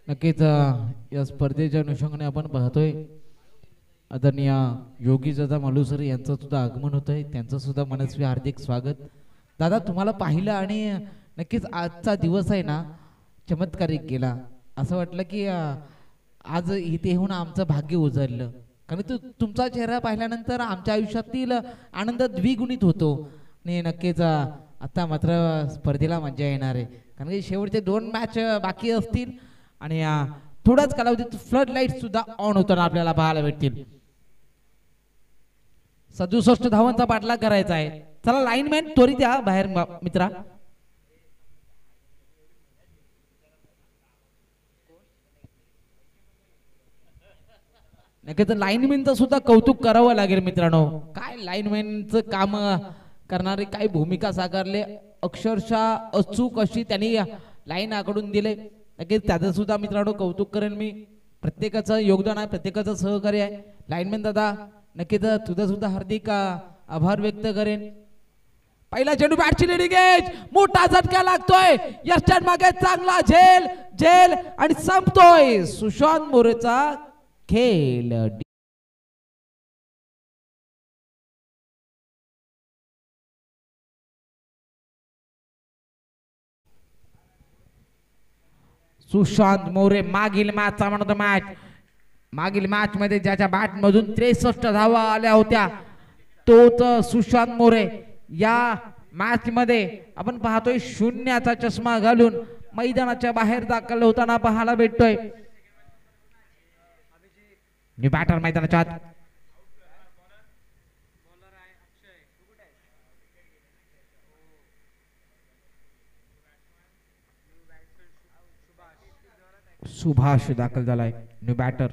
Speaker 2: नक्कीच या स्पर्धेच्या अनुषंगाने आपण पाहतोय आदरणीय योगी दादा मालुसर यांचं सुद्धा आगमन होत आहे. त्यांचं सुद्धा मनस्वी हार्दिक स्वागत. दादा तुम्हाला पाहिलं आणि नक्कीच आजचा दिवस आहे ना चमत्कारिक गेला. असं वाटलं की आज इथे येऊन आमचं भाग्य उजळलं. कारण तुमचा चेहरा पाहिल्यानंतर आमच्या आयुष्यातील आनंद द्विगुणित होतो. आणि नक्कीच आता मात्र स्पर्धेला मजा येणार आहे. कारण की शेवटचे 2 मॅच बाकी असतील आणि थोड्याच कालावधीत फ्लड लाईट सुद्धा ऑन होताना आपल्याला पाहायला भेटतील. 67 धावांचा पाठलाग करायचा आहे. चला लाईनमॅन त्वरित या बाहेर मित्रा. नक्कीच लाईनमॅनचं सुद्धा कौतुक करावं लागेल मित्रांनो. काय लाईनमॅनचं काम करणारे काय भूमिका साकारले. अक्षरशः अचूक अशी त्यांनी लाईन आकडून दिले. नक्कीच त्याचं सुद्धा मित्रांनो कौतुक करेन मी. प्रत्येकाचं योगदान आहे, प्रत्येकाचं सहकार्य आहे. लाईनमॅन दादा नक्कीच तुझं सुद्धा हार्दिक आभार व्यक्त करेन. पहिला चेंडू बॅटची लेडी गेज, मोठा झटका लागतोय. यशच्या मागे चांगला झेल झेल आणि संपतोय सुशांत मोरेचा खेळ. सुशांत मोरे मागील मॅचचा म्हणतो मॅच. मागील मॅच मध्ये ज्याच्या बॅट मधून 63 धावा आल्या होत्या तोच सुशांत मोरे या मॅच मध्ये आपण पाहतोय शून्याचा चष्मा घालून मैदानाच्या बाहेर दाखल होताना पाहायला भेटतोय. बॅटर मैदानाच्या आत. सुभाष दाखल झालाय न्यू बॅटर.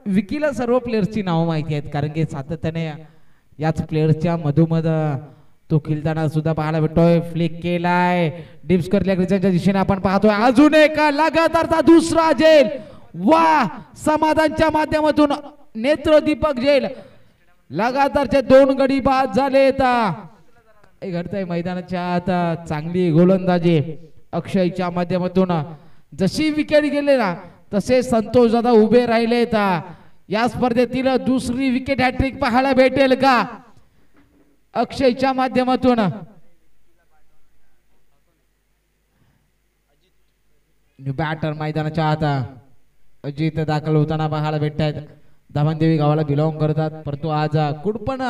Speaker 2: विकीला सर्व प्लेयर्सची नावं माहिती आहेत कारण की सातत्याने याच प्लेयर्सच्या मधोमध तो खेळताना सुद्धा पाहायला भेटतोय. फ्लिक केलाय डीप स्क्वेअर लेगच्या दिशेने आपण पाहतोय. अजून एक लगातारचा दुसरा झेल. वा समाधानच्या माध्यमातून नेत्र दीपक झेल. लगातारचे 2 गडी बाद झाले. घडतंय मैदानाच्या आता चांगली गोलंदाजी अक्षयच्या माध्यमातून. जशी विकेट गेले ना तसे संतोष दादा उभे राहिले. या स्पर्धेतील दुसरी विकेट हॅट्रिक पाहायला भेटेल का अक्षयच्या माध्यमातून. बॅटर मैदानाच्या आता अजित दाखल होताना पाहायला भेटतात. धामणदेवी गावाला बिलॉंग करतात परंतु आज कुडपण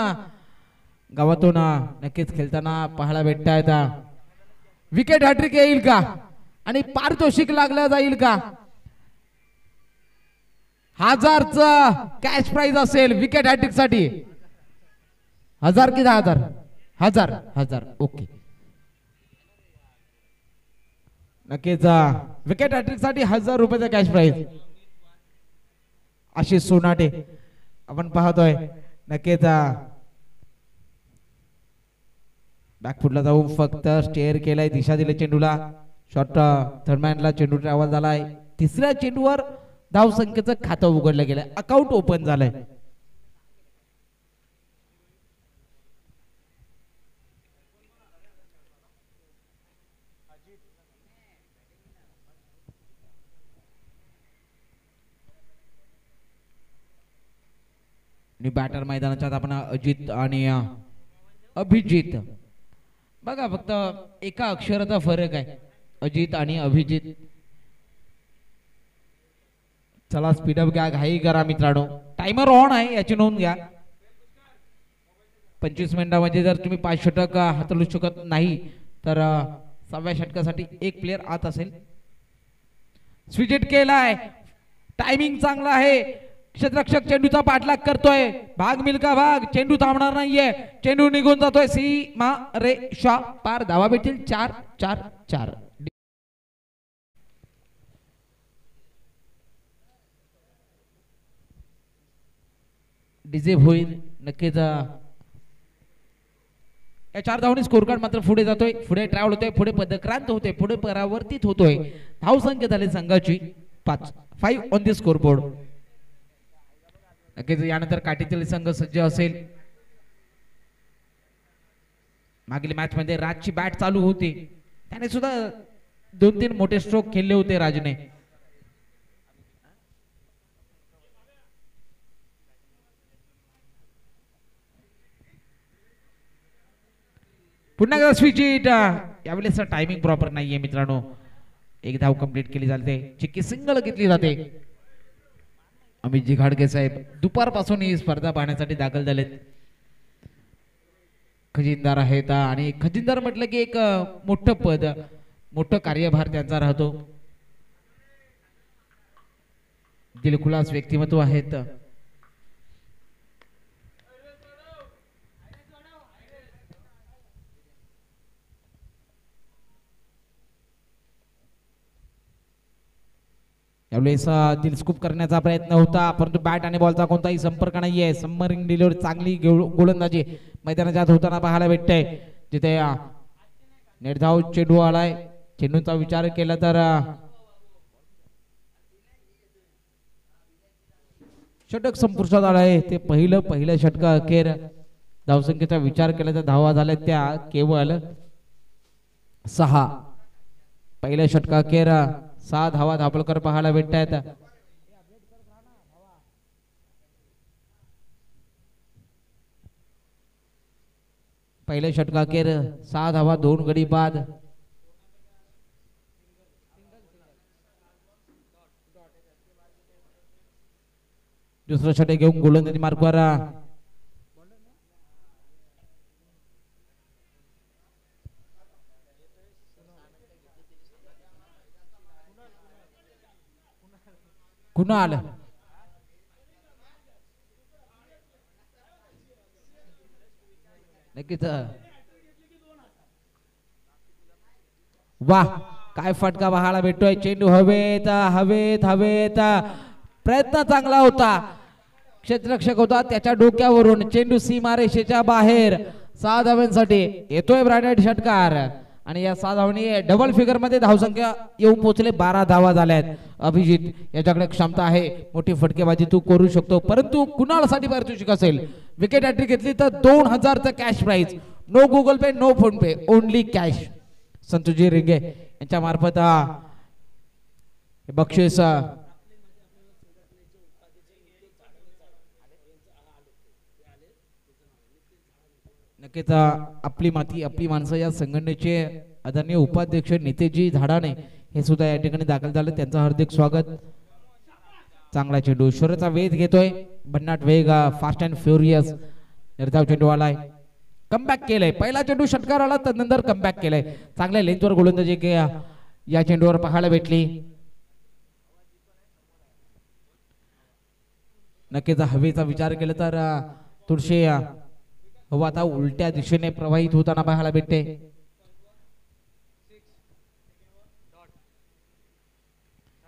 Speaker 2: गावातून नक्कीच खेळताना पाहायला भेटतात. विकेट हॅट्रिक येईल का आणि पारितोषिक लागला जाईल का. 1000चा कॅश प्राइज असेल विकेट हॅट्रिक साठी. 1000 की 10,000. 1000 ओके. नक्कीच विकेट हॅट्रिक साठी 1000 रुपयाचा कॅश प्राइज. आशिष सोनाटे आपण पाहतोय. नक्कीच बॅकफुटला जाऊन फक्त स्टेअर केलाय, दिशा दिली चेंडूला. शॉर्ट थर्डमॅनला चेंडू ट्रॅव्हल झालाय. तिसऱ्या चेंडूवर धाव संख्येचं खातं उघडलं गेलंय, अकाउंट ओपन झालंय. बॅटर मैदानाच्या आपण अजित आणि अभिजित. बघा फक्त एका अक्षराचा फरक आहे, अजित आणि अभिजित. चला स्पीडअप घ्या, घाई करा मित्रांनो. टाइमर ऑन आहे याची नोंद घ्या. 25 मिनिटांमध्ये जर तुम्ही 5 षटक हाताळू शकत नाही तर 6व्या षटकासाठी एक प्लेयर आत असेल. स्विच केलाय, टायमिंग चांगला आहे. क्षेत्ररक्षक चेंडूचा पाठलाग करतोय. भाग मिल्का भाग, चेंडू थांबणार नाहीये. चेंडू निघून जातोय सीमा रेषा पार. धावा भेटतील 4-4-4. डिझेब होईल नक्कीच. या 4 धावांनी स्कोर कार्ड मात्र पुढे जातोय, पुढे ट्रॅव्हल होतोय, पुढे पदक्रांत होतोय, पुढे परावर्तित होतोय. धाव संख्या झाली संघाची 5 ऑन दी स्कोर बोर्ड. नक्कीच यानंतर काठीतील संघ सज्ज असेल. मागील मॅच मध्ये राजची बॅट चालू होती, त्याने सुद्धा 2-3 मोठे स्ट्रोक खेळले होते राजने. पुन्हा एकदा स्विच हिट. यावेळेस टायमिंग प्रॉपर नाहीये मित्रांनो. एक धाव कंप्लीट केली जाते, चिक्की सिंगल घेतली जाते. अमितजी घाडगे साहेब दुपारपासून ही स्पर्धा पाहण्यासाठी दाखल झालेत. खजिनदार आहेत आणि खजिनदार म्हटलं की एक मोठं पद, मोठं कार्यभार त्यांचा राहतो. दिलखुलास व्यक्तिमत्व आहेत. यावेळेस दिलस्कूप करण्याचा प्रयत्न होता, परंतु बॅट आणि बॉलचा कोणताही संपर्क नाहीये. सबमरीन डिलिव्हरी चांगली गोलंदाजी मैदानाच्या आत होताना पाहायला भेटते. जिथे निर्धाव चेंडू आलाय. चेंडूचा विचार केला तर षटक संपुष्टात आलाय. ते पहिलं षटक अखेर धावसंख्येचा विचार केला तर धावा झाल्या त्या केवळ 6. पहिल्या षटका अखेर 6 धावा धापलकर पाहायला भेटतात. पहिल्या षटका अखेर 6 धावा 2 गडी बाद. दुसरं षटक घेऊन गोलंदाजी मार्कवर कुणाल. नक्कीच वाह, काय फटका पाहायला भेटतोय. चेंडू हवेत हवेत हवेत. प्रयत्न चांगला होता, क्षेत्ररक्षक होता त्याच्या डोक्यावरून. चेंडू सीमारेषेच्या बाहेर. 6 धावांसाठी येतोय ब्रायडेड षटकार आणि या 6 धावांनी डबल फिगर मध्ये धावसंख्या येऊन पोहोचले. 12 धावा झाल्यात. अभिजित याच्याकडे क्षमता आहे, मोठी फटकेबाजी तू करू शकतो, परंतु कुणालसाठी पारितोषिक असेल. विकेट हॅट्रिक घेतली तर 2000चा कॅश प्राइज. नो गुगल पे, नो फोन पे, ओनली कॅश. संतोषजी रिंगे यांच्या मार्फत बक्षीस. नक्कीच आपली माती आपली माणसं या संघटनेचे आदरणीय उपाध्यक्ष नितेजी झाडाने हे सुद्धा या ठिकाणी दाखल झाले. त्यांचं हार्दिक स्वागत. चांगला चेंडू, शरीराचा वेध घेतोय, भन्नाट वेग, फास्ट अँड फ्युरियस. निर्धाव चेंडू आलाय, कमबॅक केलंय. पहिला चेंडू षटकार आला, त्यानंतर कमबॅक केलंय. चांगल्या लेंथवर गोलंदाजी या चेंडूवर पाहायला भेटली. नक्कीच हवेचा विचार केला तर थोडीशी हवा आता उलट्या दिशेने प्रवाहित होताना पाहायला भेटते.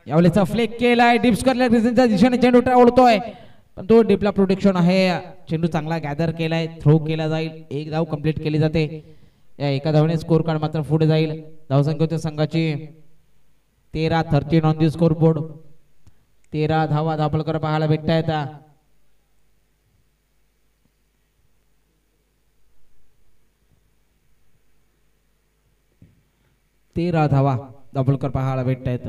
Speaker 2: यावेळेचा फ्लेक केलाय, डिप्स करल्या दिशेने चेंडू ट्रॅव्हल पण तो डिपला प्रोटेक्शन आहे. चेंडू चांगला गॅदर केलाय, थ्रो केला जाईल. एक धाव कंप्लीट केली जाते. या एका धावने स्कोर कार्ड मात्र पुढे जाईल. धावसंख्या होती संघाची 13-13 ऑन दी स्कोर बोर्ड. 13 धावा धापलकर पाहायला भेटतायत. 13 धावा धापलकर पाहायला भेटतायत.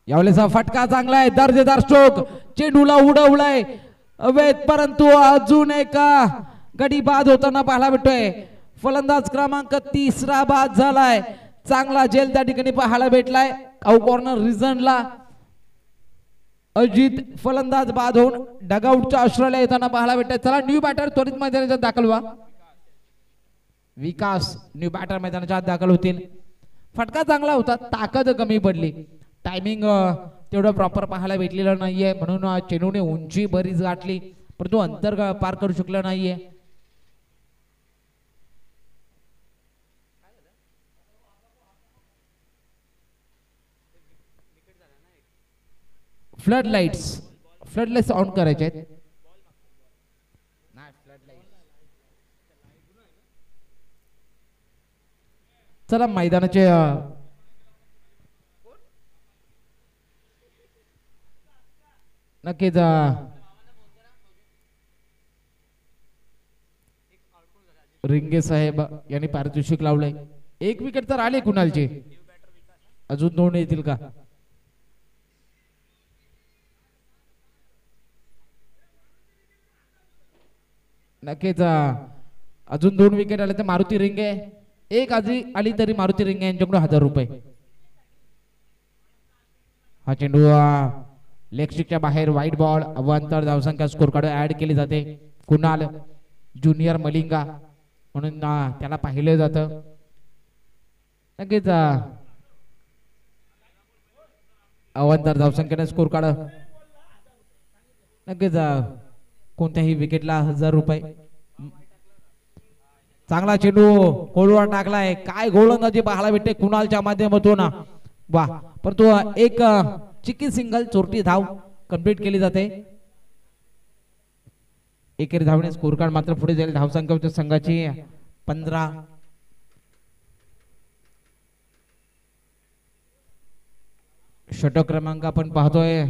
Speaker 2: यावेळेचा फटका चांगला आहे, दर्जेदार स्ट्रोक, चेंडूला उडवलाय अवैध, परंतु अजून एक गडी बाद होताना पाहायला भेटतोय. फलंदाज क्रमांक 3 बाद झालाय. चांगला झेल त्या ठिकाणी पाहायला भेटलाय. कॉर्नर रिझनला अजित फलंदाज बाद होऊन डगआउटच्या आश्रयाला येताना पाहायला भेटतोय. चला न्यू बॅटर त्वरित मैदानाच्या दाखल व्हा. विकास न्यू बॅटर मैदानाच्या आत दाखल होतील. फटका चांगला होता, ताकद कमी पडली. टायमिंग तेवढं प्रॉपर पाहायला भेटलेलं नाहीये, म्हणून चेंडूने उंची बरीच गाठली परंतु अंतर पार करू शकला नाहीये. फ्लड लाईट्स ऑन करायचे आहेत. चला मैदानाचे नक्कीच रिंगे साहेब यांनी पारितोषिक लावलंय. 1 विकेट तर आले कुणालचे, अजून 2 येतील का? नक्कीच अजून 2 विकेट आले तर मारुती रिंगे, 1 आधी आली तरी मारुती रिंगे यांच्याकडून 1000 रुपये. हा चेंडू लेगस्टिकच्या बाहेर, वाईट बॉल. अवांतर धावसंख्या स्कोर कार्ड ऍड केली जाते. कुणाल ज्युनियर मलिंगा म्हणून त्याला पाहिलं जातं. नक्कीच अवांतर धावसंख्येने स्कोर कार्ड नक्कीच कोणत्याही विकेटला 1000 रुपये. चांगला चेंडू गोलवर टाकलाय. काय गोलंदाजी पाहायला भेटते कुणालच्या माध्यमातून. वा, परंतु एक चिकी सिंगल, चोरटी धाव कंप्लीट केली जाते. एकेरी धावणे स्कोर कार्ड मात्र पुढे जाईल. धावसंख्या होती संघाची 15. षटक क्रमांक आपण पाहतोय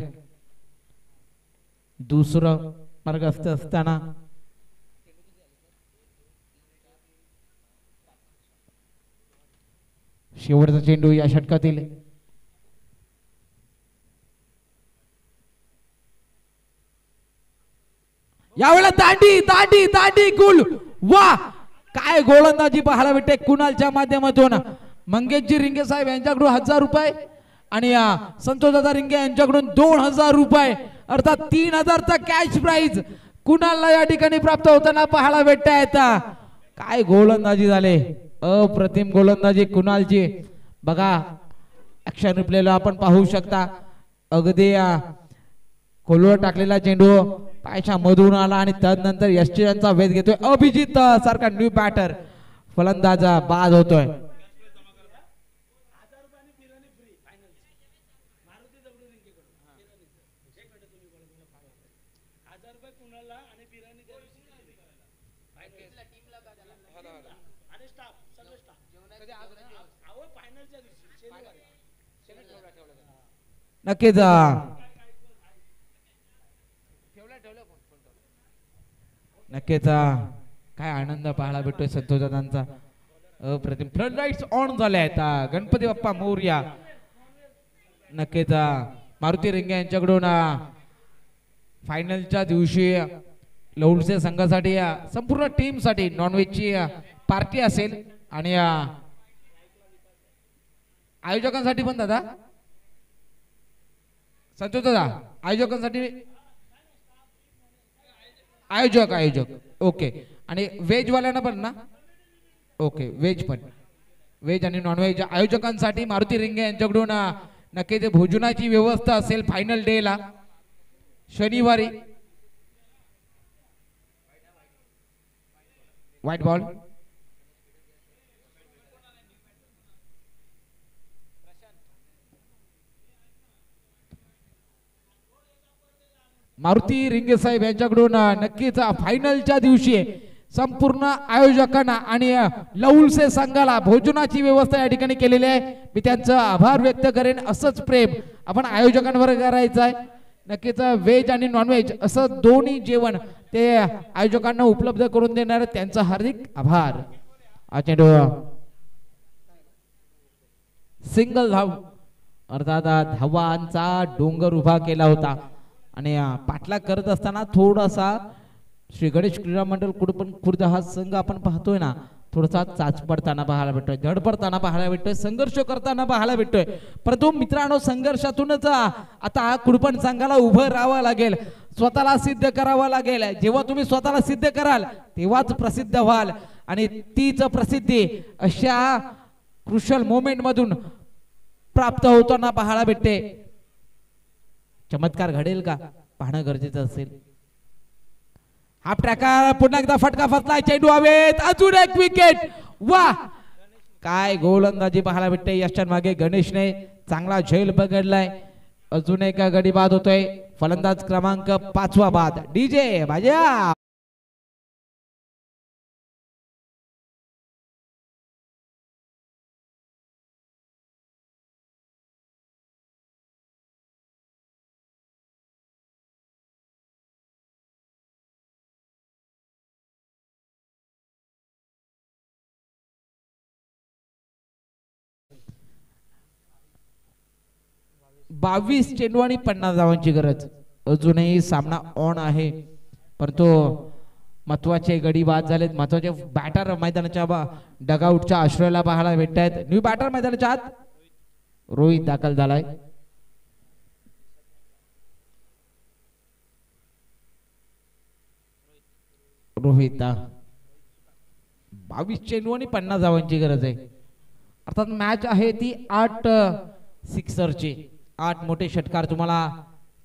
Speaker 2: दुसरं मार्ग असताना शेवटचा चेंडू या षटकातील. यावेळेला दांडी दांडी दांडी गुल. वा, काय गोलंदाजी पाहायला भेटते कुणालच्या माध्यमातून. मंगेशजी रिंगे साहेब यांच्याकडून 1000 रुपये आणि संतोषदादा रिंगे यांच्याकडून 2000 रुपये, अर्थात 3000चा कॅश प्राइज कुणालला या ठिकाणी प्राप्त होताना पाहायला भेटत आहेत. काय गोलंदाजी झाले, अप्रतिम गोलंदाजी कुणालची. बघा ऍक्शन रिप्लेला आपण पाहू शकता. अगदी खोलवर टाकलेला चेंडू पायाच्या मधून आला आणि त्यानंतर यष्टीयांचा वेध घेतोय. अभिजित सारखा न्यू बॅटर फलंदाज बाद होतोय. नक्कीच नक्कीच काय आनंद पाहायला भेटतोय संतोषदादांचा. अप्रतिम फ्लड लाईट्स ऑन झाले आहेत. गणपती बाप्पा मोरया. नक्कीच मारुती रिंगे यांच्याकडून फायनलच्या दिवशी लौडसे संघासाठी संपूर्ण टीम साठी नॉनव्हेजची पार्टी असेल आणि आयोजकांसाठी पण दादा, संतोष दादा, आयोजकांसाठी आयोजक ओके, आणि व्हेज वाल्यांना पण ना, ओके व्हेज पण, व्हेज आणि नॉन व्हेज आयोजकांसाठी मारुती रिंगे यांच्याकडून नक्की ते भोजनाची व्यवस्था असेल फायनल डे ला शनिवारी. व्हाईट बॉल
Speaker 1: मारुती रिंगे साहेब यांच्याकडून नक्कीच फायनलच्या दिवशी संपूर्ण आयोजकांना आणि लौलसे संघाला भोजनाची व्यवस्था या ठिकाणी केलेली आहे. मी त्यांचं आभार व्यक्त करेन. असंच प्रेम आपण आयोजकांवर करायचं आहे. नक्कीच व्हेज आणि नॉनव्हेज असं दोन्ही जेवण ते आयोजकांना उपलब्ध करून देणार. त्यांचा हार्दिक आभार. चेंडू सिंगल धाव अर्थात धावांचा डोंगर उभा केला होता आणि पाठलाग करत असताना थोडासा श्री गणेश क्रीडा मंडळ खुर्द हा संघ आपण पाहतोय ना, थोडासा चाच पडताना पाहायला भेटतोय, धड पडताना पाहायला भेटतोय, संघर्ष करताना पाहायला भेटतोय. परंतु मित्रांनो, संघर्षातूनच आता कुडपण संघाला उभं राहावं लागेल, स्वतःला सिद्ध करावं लागेल. जेव्हा तुम्ही स्वतःला सिद्ध कराल तेव्हाच प्रसिद्ध व्हाल आणि तीच प्रसिद्धी अशा क्रुशल मोमेंट मधून प्राप्त होताना पाहायला भेटते. चमत्कार घडेल का पाहणं गरजेचं असेल. हा प्रकार पुन्हा एकदा फटका फसलाय, चेंडू हवेत, अजून एक विकेट. वा, काय गोलंदाजी पाहायला भेटते. यशाच्या मागे गणेशने चांगला झेल पकडलाय. अजून एक गडी बाद होतोय. फलंदाज क्रमांक 5 बाद डीजे भाज्या. बावीस चेंडू आणि 50 धावांची गरज. अजूनही सामना ऑन आहे, परंतु महत्वाचे गडी बाद झालेत. महत्वाचे बॅटर मैदानाच्या डगआउटच्या आश्रयाला पाहायला भेटत आहेत. न्यू बॅटर मैदानाच्या आत रोहित दाखल झालाय. रोहित 22 चेंडू आणि 50 धावांची गरज आहे. अर्थात मॅच आहे ती 8 सिक्सरची. 8 मोठे षटकार तुम्हाला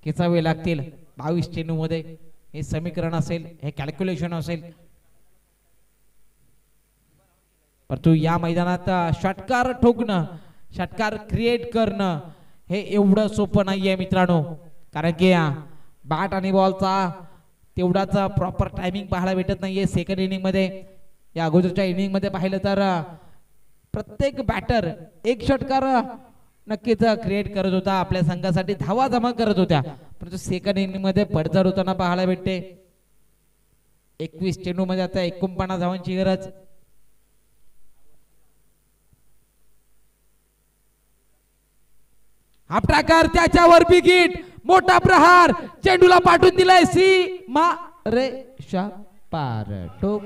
Speaker 1: खेचावे लागतील 22 चेंडू मध्ये. हे समीकरण असेल, हे कॅल्क्युलेशन असेल. परंतु या मैदानात षटकार ठोकणं, षटकार क्रिएट करणं हे एवढं सोपं नाहीये मित्रांनो. कारण की बॅट आणि बॉलचा तेवढाच प्रॉपर टायमिंग पाहायला भेटत नाहीये सेकंड इनिंग मध्ये. या अगोदरच्या इनिंग मध्ये पाहिलं तर प्रत्येक बॅटर एक षटकार नक्कीच क्रिएट करत होता, आपल्या संघासाठी धावा जमा करत होत्या. परंतु सेकंड इनिंग मध्ये पडझड होताना पाहायला भेटते. 21 चेंडू मध्ये आता 49 धावांची गरज. हा प्रकार त्याच्यावर बिगिट, मोठा प्रहार, चेंडूला पाठवून दिलाय सीमा रेषा पार. ठोक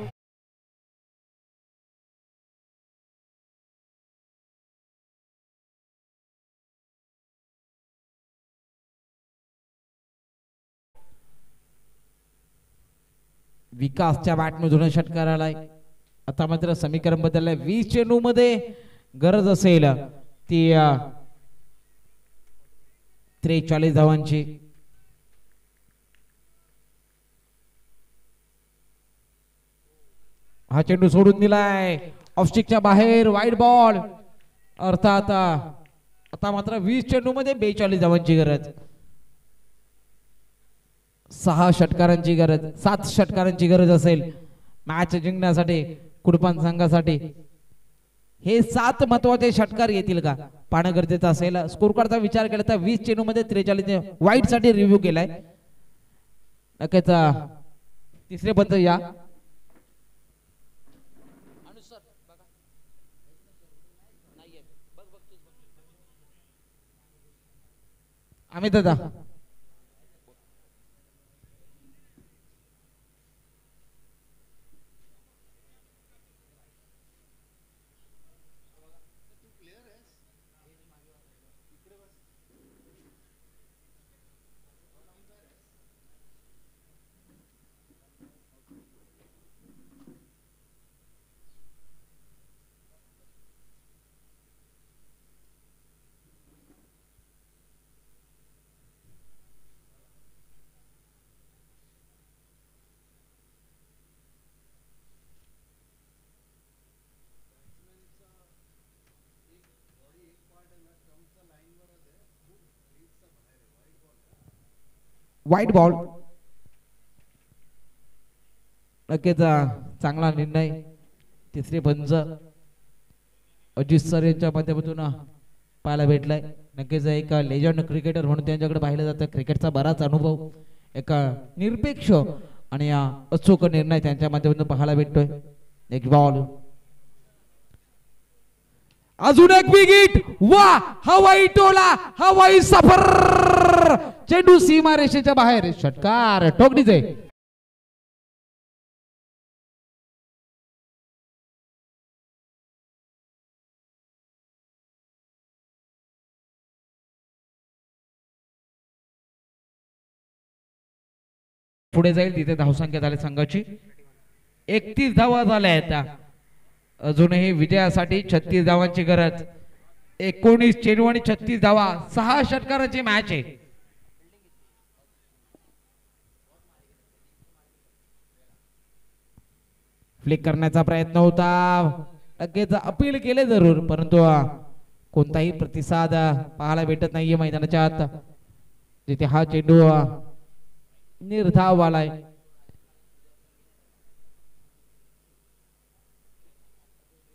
Speaker 1: विकासच्या बॅटमधून षटकार आलाय. आता मात्र समीकरण बदललंय. 20 चेंडू मध्ये गरज असेल ती 43 धावांची. हा चेंडू सोडून दिलाय ऑफस्टिकच्या बाहेर, वाईड बॉल. अर्थात आता मात्र 20 चेंडू मध्ये 42 धावांची गरज. 6 षटकारांची गरज, 7 षटकारांची गरज असेल मॅच जिंकण्यासाठी कुडपण संघासाठी. हे 7 महत्वाचे षटकार येतील का पाहणं गरजेचं असेल. स्कोर कार्डचा विचार केला तर 20 चेंडू मध्ये 43 वाईट साठी रिव्ह्यू केलाय. नक्कीच तिसरे पंच या अमित दादा. वाईट बॉल.
Speaker 2: नक्कीच चांगला निर्णय. तिसरे पंच अजित सर यांच्या माध्यमातून पाहायला भेटलाय. नक्कीच एक लेजंड क्रिकेटर म्हणून त्यांच्याकडे पाहिलं जातं. क्रिकेटचा बराच अनुभव, एक निरपेक्ष आणि अचूक निर्णय त्यांच्या माध्यमातून पाहायला भेटतोय. एक बॉल, अजून एक विकेट. वा, हवाई टोला, हवाई सफर, चेंडू सीमा रेषेच्या बाहेर, षटकार, टोकणीचे. पुढे जाईल तिथे धावसंख्या झाली संघाची 31 धावा झाल्या आहेत. अजूनही विजयासाठी 36 धावांची गरज. 19 चेंडू आणि 36 धावा, 6 षटकाराची मॅच आहे. फ्लिक करण्याचा प्रयत्न होता, नक्कीच अपील केले जरूर, परंतु कोणताही प्रतिसाद पाहायला भेटत नाहीये मैदानाच्या आत, जिथे हा चेंडू निर्धाव आलाय.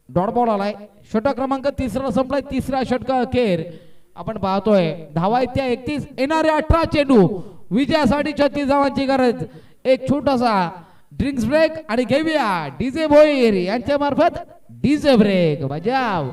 Speaker 2: डॉट बॉल आलाय. षटक क्रमांक 3 संपलाय. तिसरा षटक अखेर आपण पाहतोय. धावा त्या 31, येणारे 18 चेंडू. विजयासाठी 36 धावांची गरज. एक छोटासा ड्रिंक्स ब्रेक आणि घेऊया डीजे भोईर यांच्या मार्फत डीजे ब्रेक बजाव.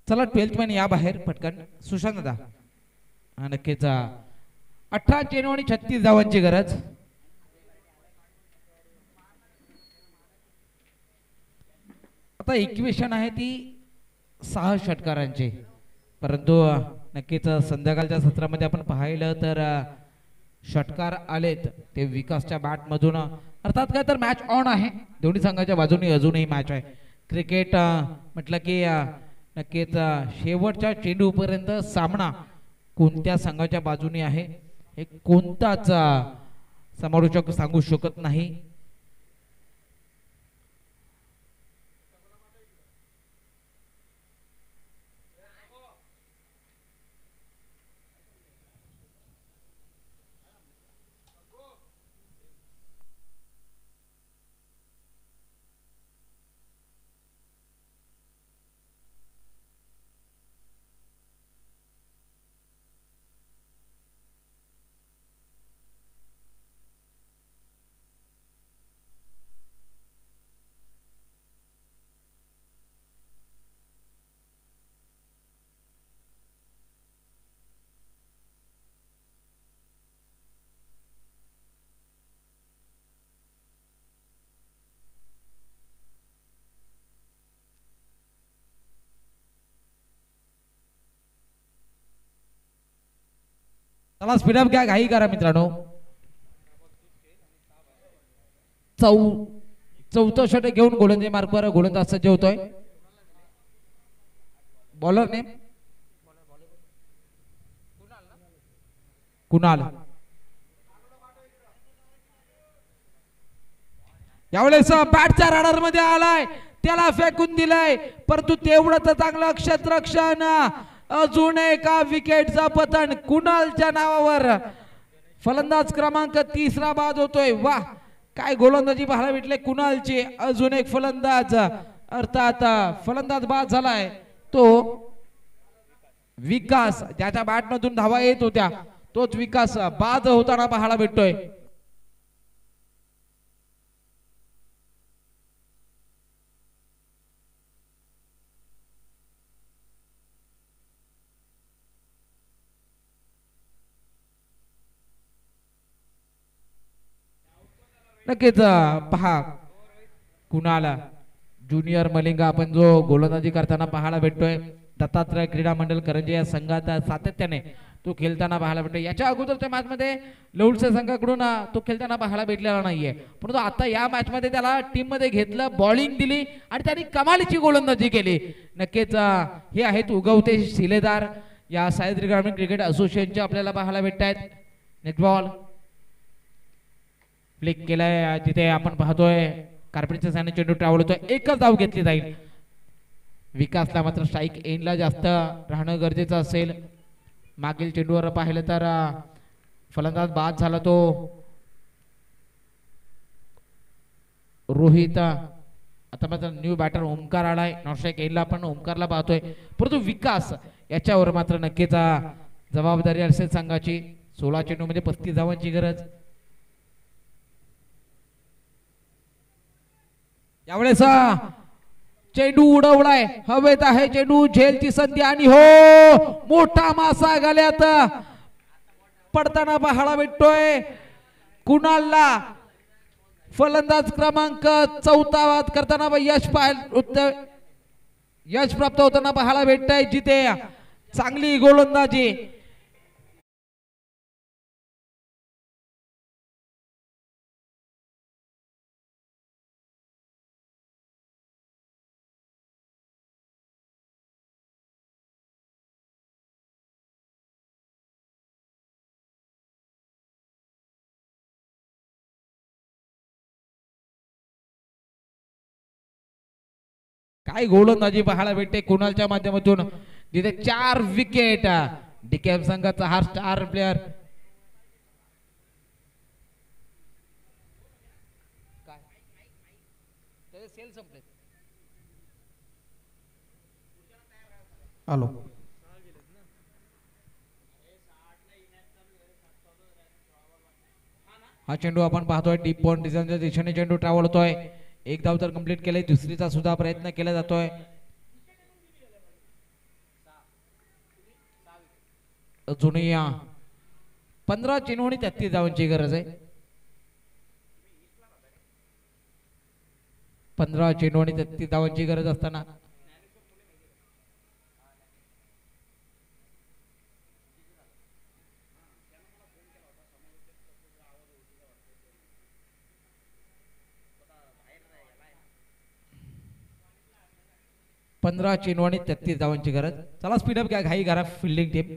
Speaker 2: चला 12th मॅन या बाहेर पटकन. सुशांत दादा, नक्कीच 18 चेंडू आणि 36 धावांची गरज. आता इक्वेशन आहे ती 6 षटकारांची, परंतु नक्कीच संध्याकाळच्या सत्रामध्ये आपण पाहिलं तर षटकार आलेत ते विकासच्या बॅट मधून. अर्थात काय तर मॅच ऑन आहे, दोन्ही संघाच्या बाजूने अजूनही मॅच आहे. क्रिकेट म्हटलं की नक्कीच शेवटच्या चेंडूपर्यंत सामना कोणत्या संघाच्या बाजूने आहे हे कोणताच समालोचक सांगू शकत नाही. चला स्पीडअप घ्या, घाई करा मित्रांनो. चौथं षटक घेऊन गोलंदाजी मार्कवर गोलंदाज सज्ज होतोय. Bowler name Kunal. यावेळेस बॅटच्या राडार मध्ये आलाय, त्याला फेकून दिलाय, परंतु तेवढं तर चांगलं क्षेत्ररक्षण. अजून एका विकेटचा पतन कुणालच्या नावावर. फलंदाज क्रमांक 3 बाद होतोय. वाह, काय गोलंदाजी पाहायला भेटले कुणालची. अजून एक फलंदाज, अर्थात फलंदाज बाद झालाय तो विकास. ज्याच्या बॅट मधून धावा येत होत्या तोच विकास बाद होताना पाहायला भेटतोय.
Speaker 1: नक्कीच पहा कुणाला ज्युनियर मलिंगा आपण जो गोलंदाजी करताना पाहायला भेटतोय दत्तात्रय क्रीडा मंडळ करंजी या संघात सातत्याने तो खेळताना पाहायला भेटतोय. याच्या अगोदरच्या मॅच मध्ये लौडच्या संघाकडून तो खेळताना पाहायला भेटलेला नाहीये, परंतु आता या मॅच मध्ये त्याला टीम मध्ये घेतलं, बॉलिंग दिली आणि त्यांनी कमालीची गोलंदाजी केली. नक्कीच हे आहेत उगवते शिलेदार या सह्याद्री ग्रामीण क्रिकेट असोसिएशनचे आपल्याला पाहायला भेटत आहेत. नेट बॉल फ्लिक केलाय जिथे आपण पाहतोय कार्पेटच्या साने चेंडू ट्रॅव्हल होतोय, एकच धाव घेतली जाईल. विकासला मात्र स्ट्राईक एंडला जास्त राहणं गरजेचं असेल. मागील चेंडूवर पाहिलं तर फलंदाज बाद झाला तो रोहित. आता मात्र न्यू बॅटर ओमकार आलाय, नॉट स्ट्राईक एंडला आपण ओमकारला पाहतोय, परंतु विकास याच्यावर मात्र नक्कीच जबाबदारी असेल संघाची. 16 चेंडू मध्ये 35 धावांची गरज. यावेळेस चेंडू उडवलाय, हवेत आहे चेंडू, झेलची संधी आणि हो मोठा मासा गल्यात पडताना पाहायला भेटतोय कुणालला. फलंदाज क्रमांक 14 बाद करताना यश प्राप्त होताना पाहायला भेटतंय, जिथे चांगली गोलंदाजी. काय गोलंदाजी पाहायला भेटते कुणालच्या माध्यमातून, जिथे 4 विकेट. डीकेएम संघाचा हा स्टार प्लेअर.
Speaker 2: हॅलो
Speaker 1: हा चेंडू आपण पाहतोय डीप पॉइंट डिझाईनच्या दिशेने चेंडू ट्रॅव्हल होतोय. एक धाव तर कंप्लीट केले, दुसरीचा सुद्धा प्रयत्न केला जातोय. अजूनही 15 चेंडू आणि 33 धावांची गरज आहे. 15 चेंडू आणि 33 धावांची गरज असताना पंधरा चेंडू आणि 33 धावांची गरज. चला स्पीडअप घ्या, घाई करा फिल्डिंग टीम.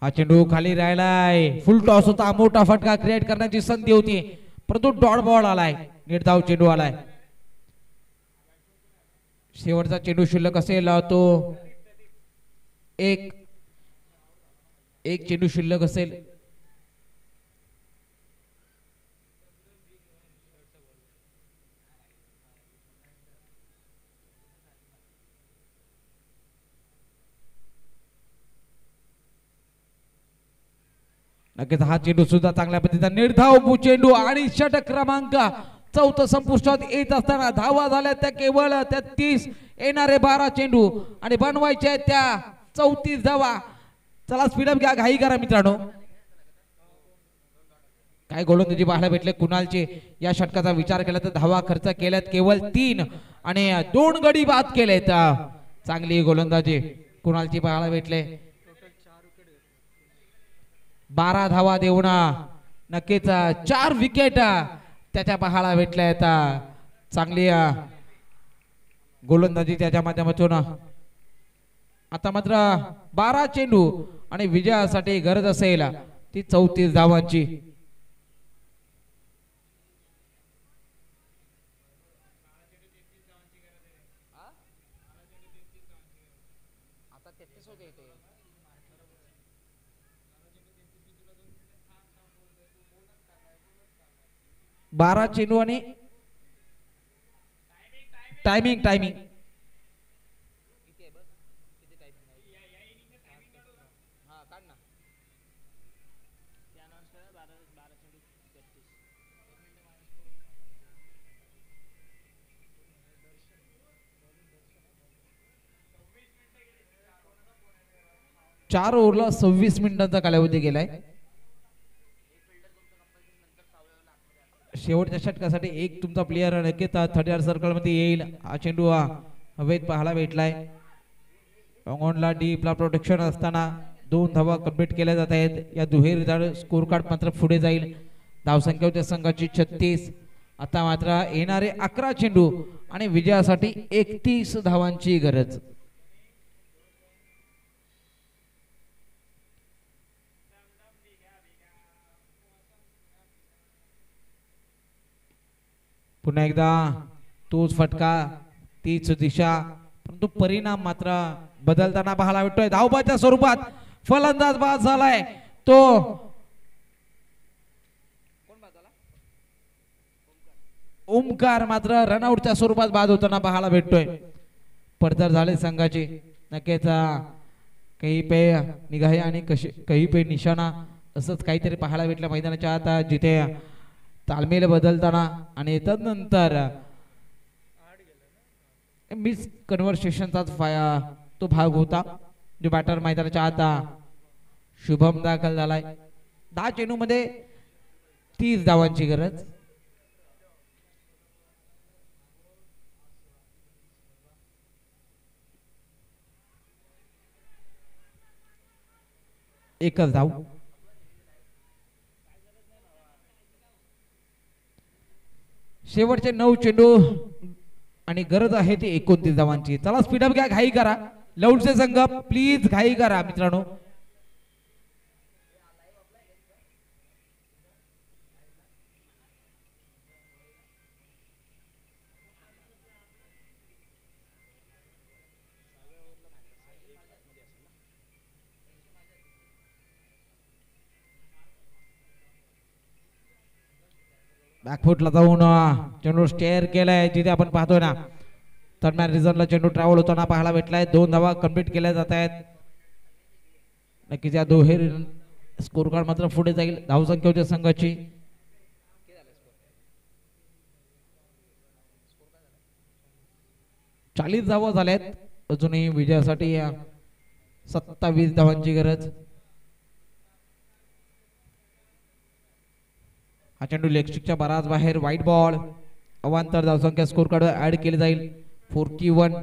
Speaker 1: हा चेंडू खाली राहिलाय, फुल टॉस होता, मोठा फटका क्रिएट करण्याची संधी होती, परंतु डॉट बॉल आलाय, निर्धाव चेंडू आलाय. शेवटचा चेंडू शिल्लक असेल तो एक चेंडू शिल्लक असेल. नक्कीच हा चेंडू सुद्धा चांगल्या पद्धतीचा निर्धाव चेंडू आणि षटक क्रमांक 4 संपुष्टात येत असताना धावा झाल्या त्या केवळ 33, येणारे 12 चेंडू आणि बनवायचे त्या 34 धावा. चला स्पीडअप घ्या, घाई करा मित्रांनो. काय गोलंदाजी पाहायला भेटले कुणालचे. या षटकाचा विचार केला तर धावा खर्च केल्यात केवळ 3 आणि 2 गडी बाद केलेत. चांगली गोलंदाजी कुणालची पाहायला भेटले. 12 धावा देऊन नक्कीच 4 विकेट त्याच्या पाहायला भेटल्या आहेत. चांगली गोलंदाजी त्याच्या माध्यमातून. आता मात्र 12 चेंडू आणि विजयासाठी गरज असेल ती 34 धावांची. बारा चेंडू आणि टायमिंग चार ओव्हरला 26 मिनिटांचा कालावधी गेलाय.
Speaker 2: शेवटच्या षटकासाठी एक तुमचा प्लेयर नक्कीच 30 सर्कल मध्ये येईल. हा चेंडू हवेत पाहायला भेटलाय. ऑनला डीपला प्रोटेक्शन असताना 2 धावा कंप्लीट केल्या जात आहेत. या दुहेरी स्कोर कार्ड मात्र पुढे जाईल. धावसंख्या होत्या संघाची 36. आता मात्र येणारे 11 चेंडू आणि विजयासाठी 31 धावांची गरज. पुन्हा एकदा तोच फटका, तीच दिशा, परंतु परिणाम मात्र बदलताना पाहायला भेटतोय. धावबाच्या स्वरूपात फलंदाज बाद झालाय. तो ओमकार मात्र रनआउटच्या स्वरूपात बाद होताना पाहायला भेटतोय. पडझड झाले संघाची. नक्कीच काही पे निगाहे आणि काही पे निशाणा असंच काहीतरी पाहायला भेटलं मैदानाच्या आता, जिथे तालमेल बदलताना आणि तदनंतर मिस कन्व्हर्सेशनचाच तो भाग होता. जो बॅटर मैदानाच्या आता शुभम दाखल झालाय. 10 चेंडू मध्ये 30 धावांची गरज. एकच धाव. शेवटचे 9 चेंडू आणि गरज आहे ती 29 धावांची. चला स्पीडअप घ्या, घाई करा. लौटचे संघ प्लीज घाई करा मित्रांनो. बॅकफुटला जाऊन चेंडू स्टेअर केलाय, जिथे आपण पाहतोय ना थर्ड रिझनला चेंडू ट्रॅव्हल होताना पाहायला भेटलाय. 2 धावा कंप्लीट केल्या जात आहेत. नक्कीच या दुहेरी स्कोर कार्ड मात्र पुढे जाईल. धावसंख्या होती संघाची 40 धावा झाल्यात. अजूनही विजयासाठी 27 धावांची गरज. हा चेंडू लेगस्टिकच्या बराच बाहेर. वाईट बॉल. अवांतर धावसंख्या स्कोर कार्ड ऍड केली जाईल. 41.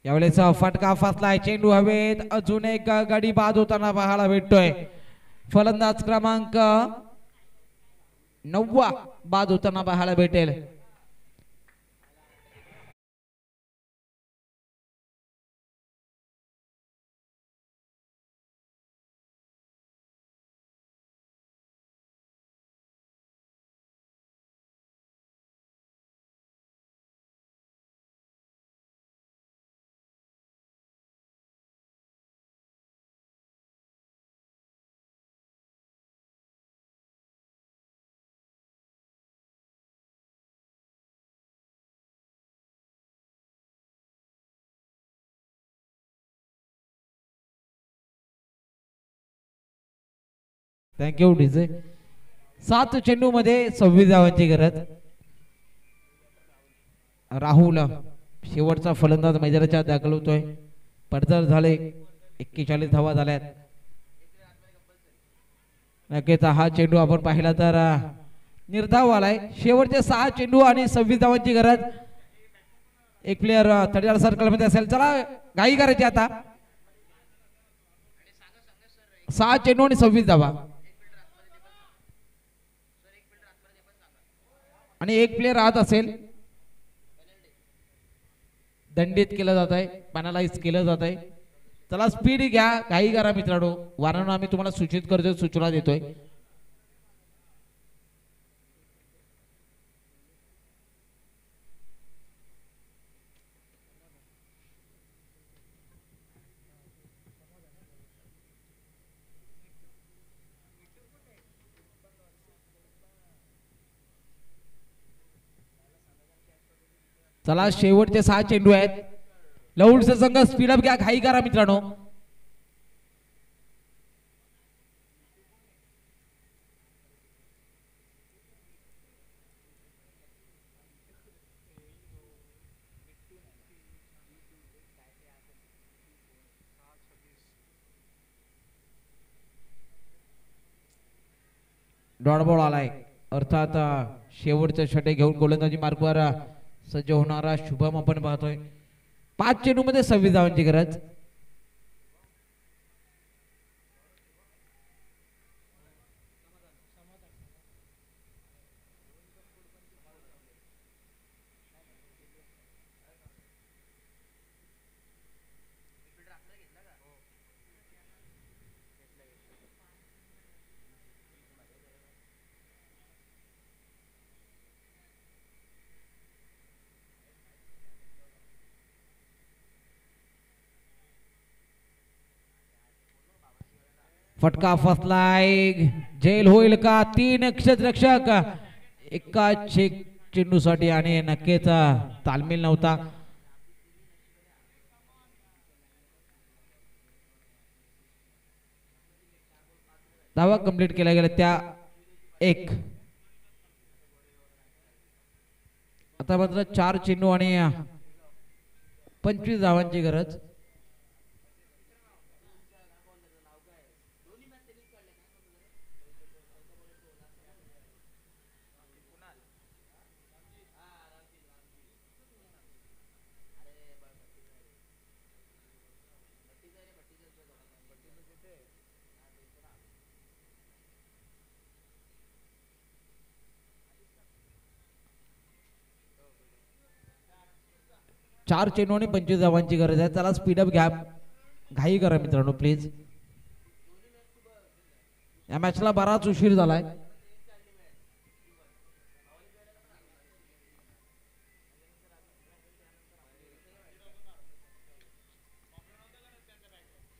Speaker 2: यावेळेस फटका फसलाय. चेंडू हवेत. अजून एक गडी बाद होताना पाहायला भेटतोय. फलंदाज क्रमांक 9 बाद होताना पाहायला भेटेल. Thank you DJ. 7 चेंडू मध्ये 26 धावांची गरज. राहुल शेवटचा फलंदाज मैदानाच्या दाखल होतोय. पडझड झाले. 41 धावा झाल्यात. नक्कीच हा चेंडू आपण पाहिला तर निर्धाव आलाय. शेवटचे 6 चेंडू आणि 26 धावांची गरज. एक प्लेयर 30 सर्कल मध्ये असेल. चला घाई करायची आता. 6 चेंडू आणि 26 धावा आणि एक प्लेयर राहत असेल. दंडित केलं जात आहे. पॅनलाइज केलं जात आहे. चला स्पीड घ्या, घाई करा मित्रांनो. वारंवार आम्ही तुम्हाला सूचित करतोय, सूचना देतोय. चला शेवटचे 6 चेंडू आहेत. लौडचा संघ स्पीडअप घ्या, घाई करा मित्रांनो.
Speaker 1: डॉट बॉल आलाय अर्थात शेवटचे षटे घेऊन गोलंदाजी मार्गवर सज्ज होणारा शुभम आपण पाहतोय. 5 चेंडू मध्ये 26 धावांची गरज. फटका फसलाय. जेल होईल का? 3 क्षेत्ररक्षक एका चेंडू साठी आणि नक्कीच तालमील नव्हता. धावा कंप्लीट केल्या गेल्या त्या 1. आता मात्र 4 चेंडू आणि 25 धावांची गरज. चार चेंडू आणि 25 धावांची गरज आहे. त्याला स्पीडअप घ्या, घाई करा मित्रांनो प्लीज. या मॅचला बराच उशीर झालाय.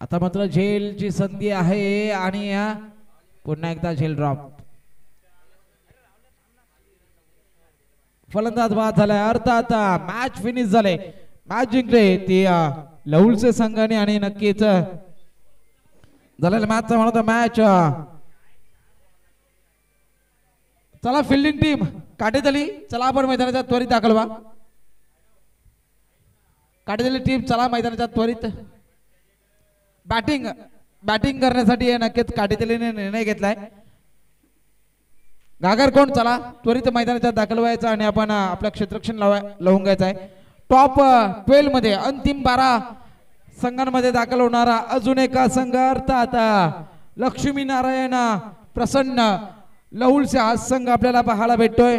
Speaker 1: आता मात्र झेलची संधी आहे आणि पुन्हा एकदा झेल ड्रॉप. फलंदाज बाद झालाय. अर्थात मॅच फिनिश झाले. मॅच जिंकले ती लहुलचे संघाने आणि नक्कीच झालेल्या मॅचचा म्हणतो मॅच. चला फिल्डिंग टीम काटेतली चला आपण मैदानाच्या त्वरित दाखल व्हा. काटेतली टीम चला मैदानाच्या त्वरित. बॅटिंग करण्यासाठी नक्कीच काटेतलीने निर्णय घेतलाय. गागर कोण चला त्वरित मैदानाच्या दाखल व्हायचा आणि आपण आपलं क्षेत्ररक्षण लावून घ्यायचं आहे. टॉप 12 मध्ये अंतिम 12 संघांमध्ये दाखल होणारा अजून एक संघ अर्थात लक्ष्मी नारायण प्रसन्न लहुलचा हा संघ आपल्याला पाहायला भेटतोय.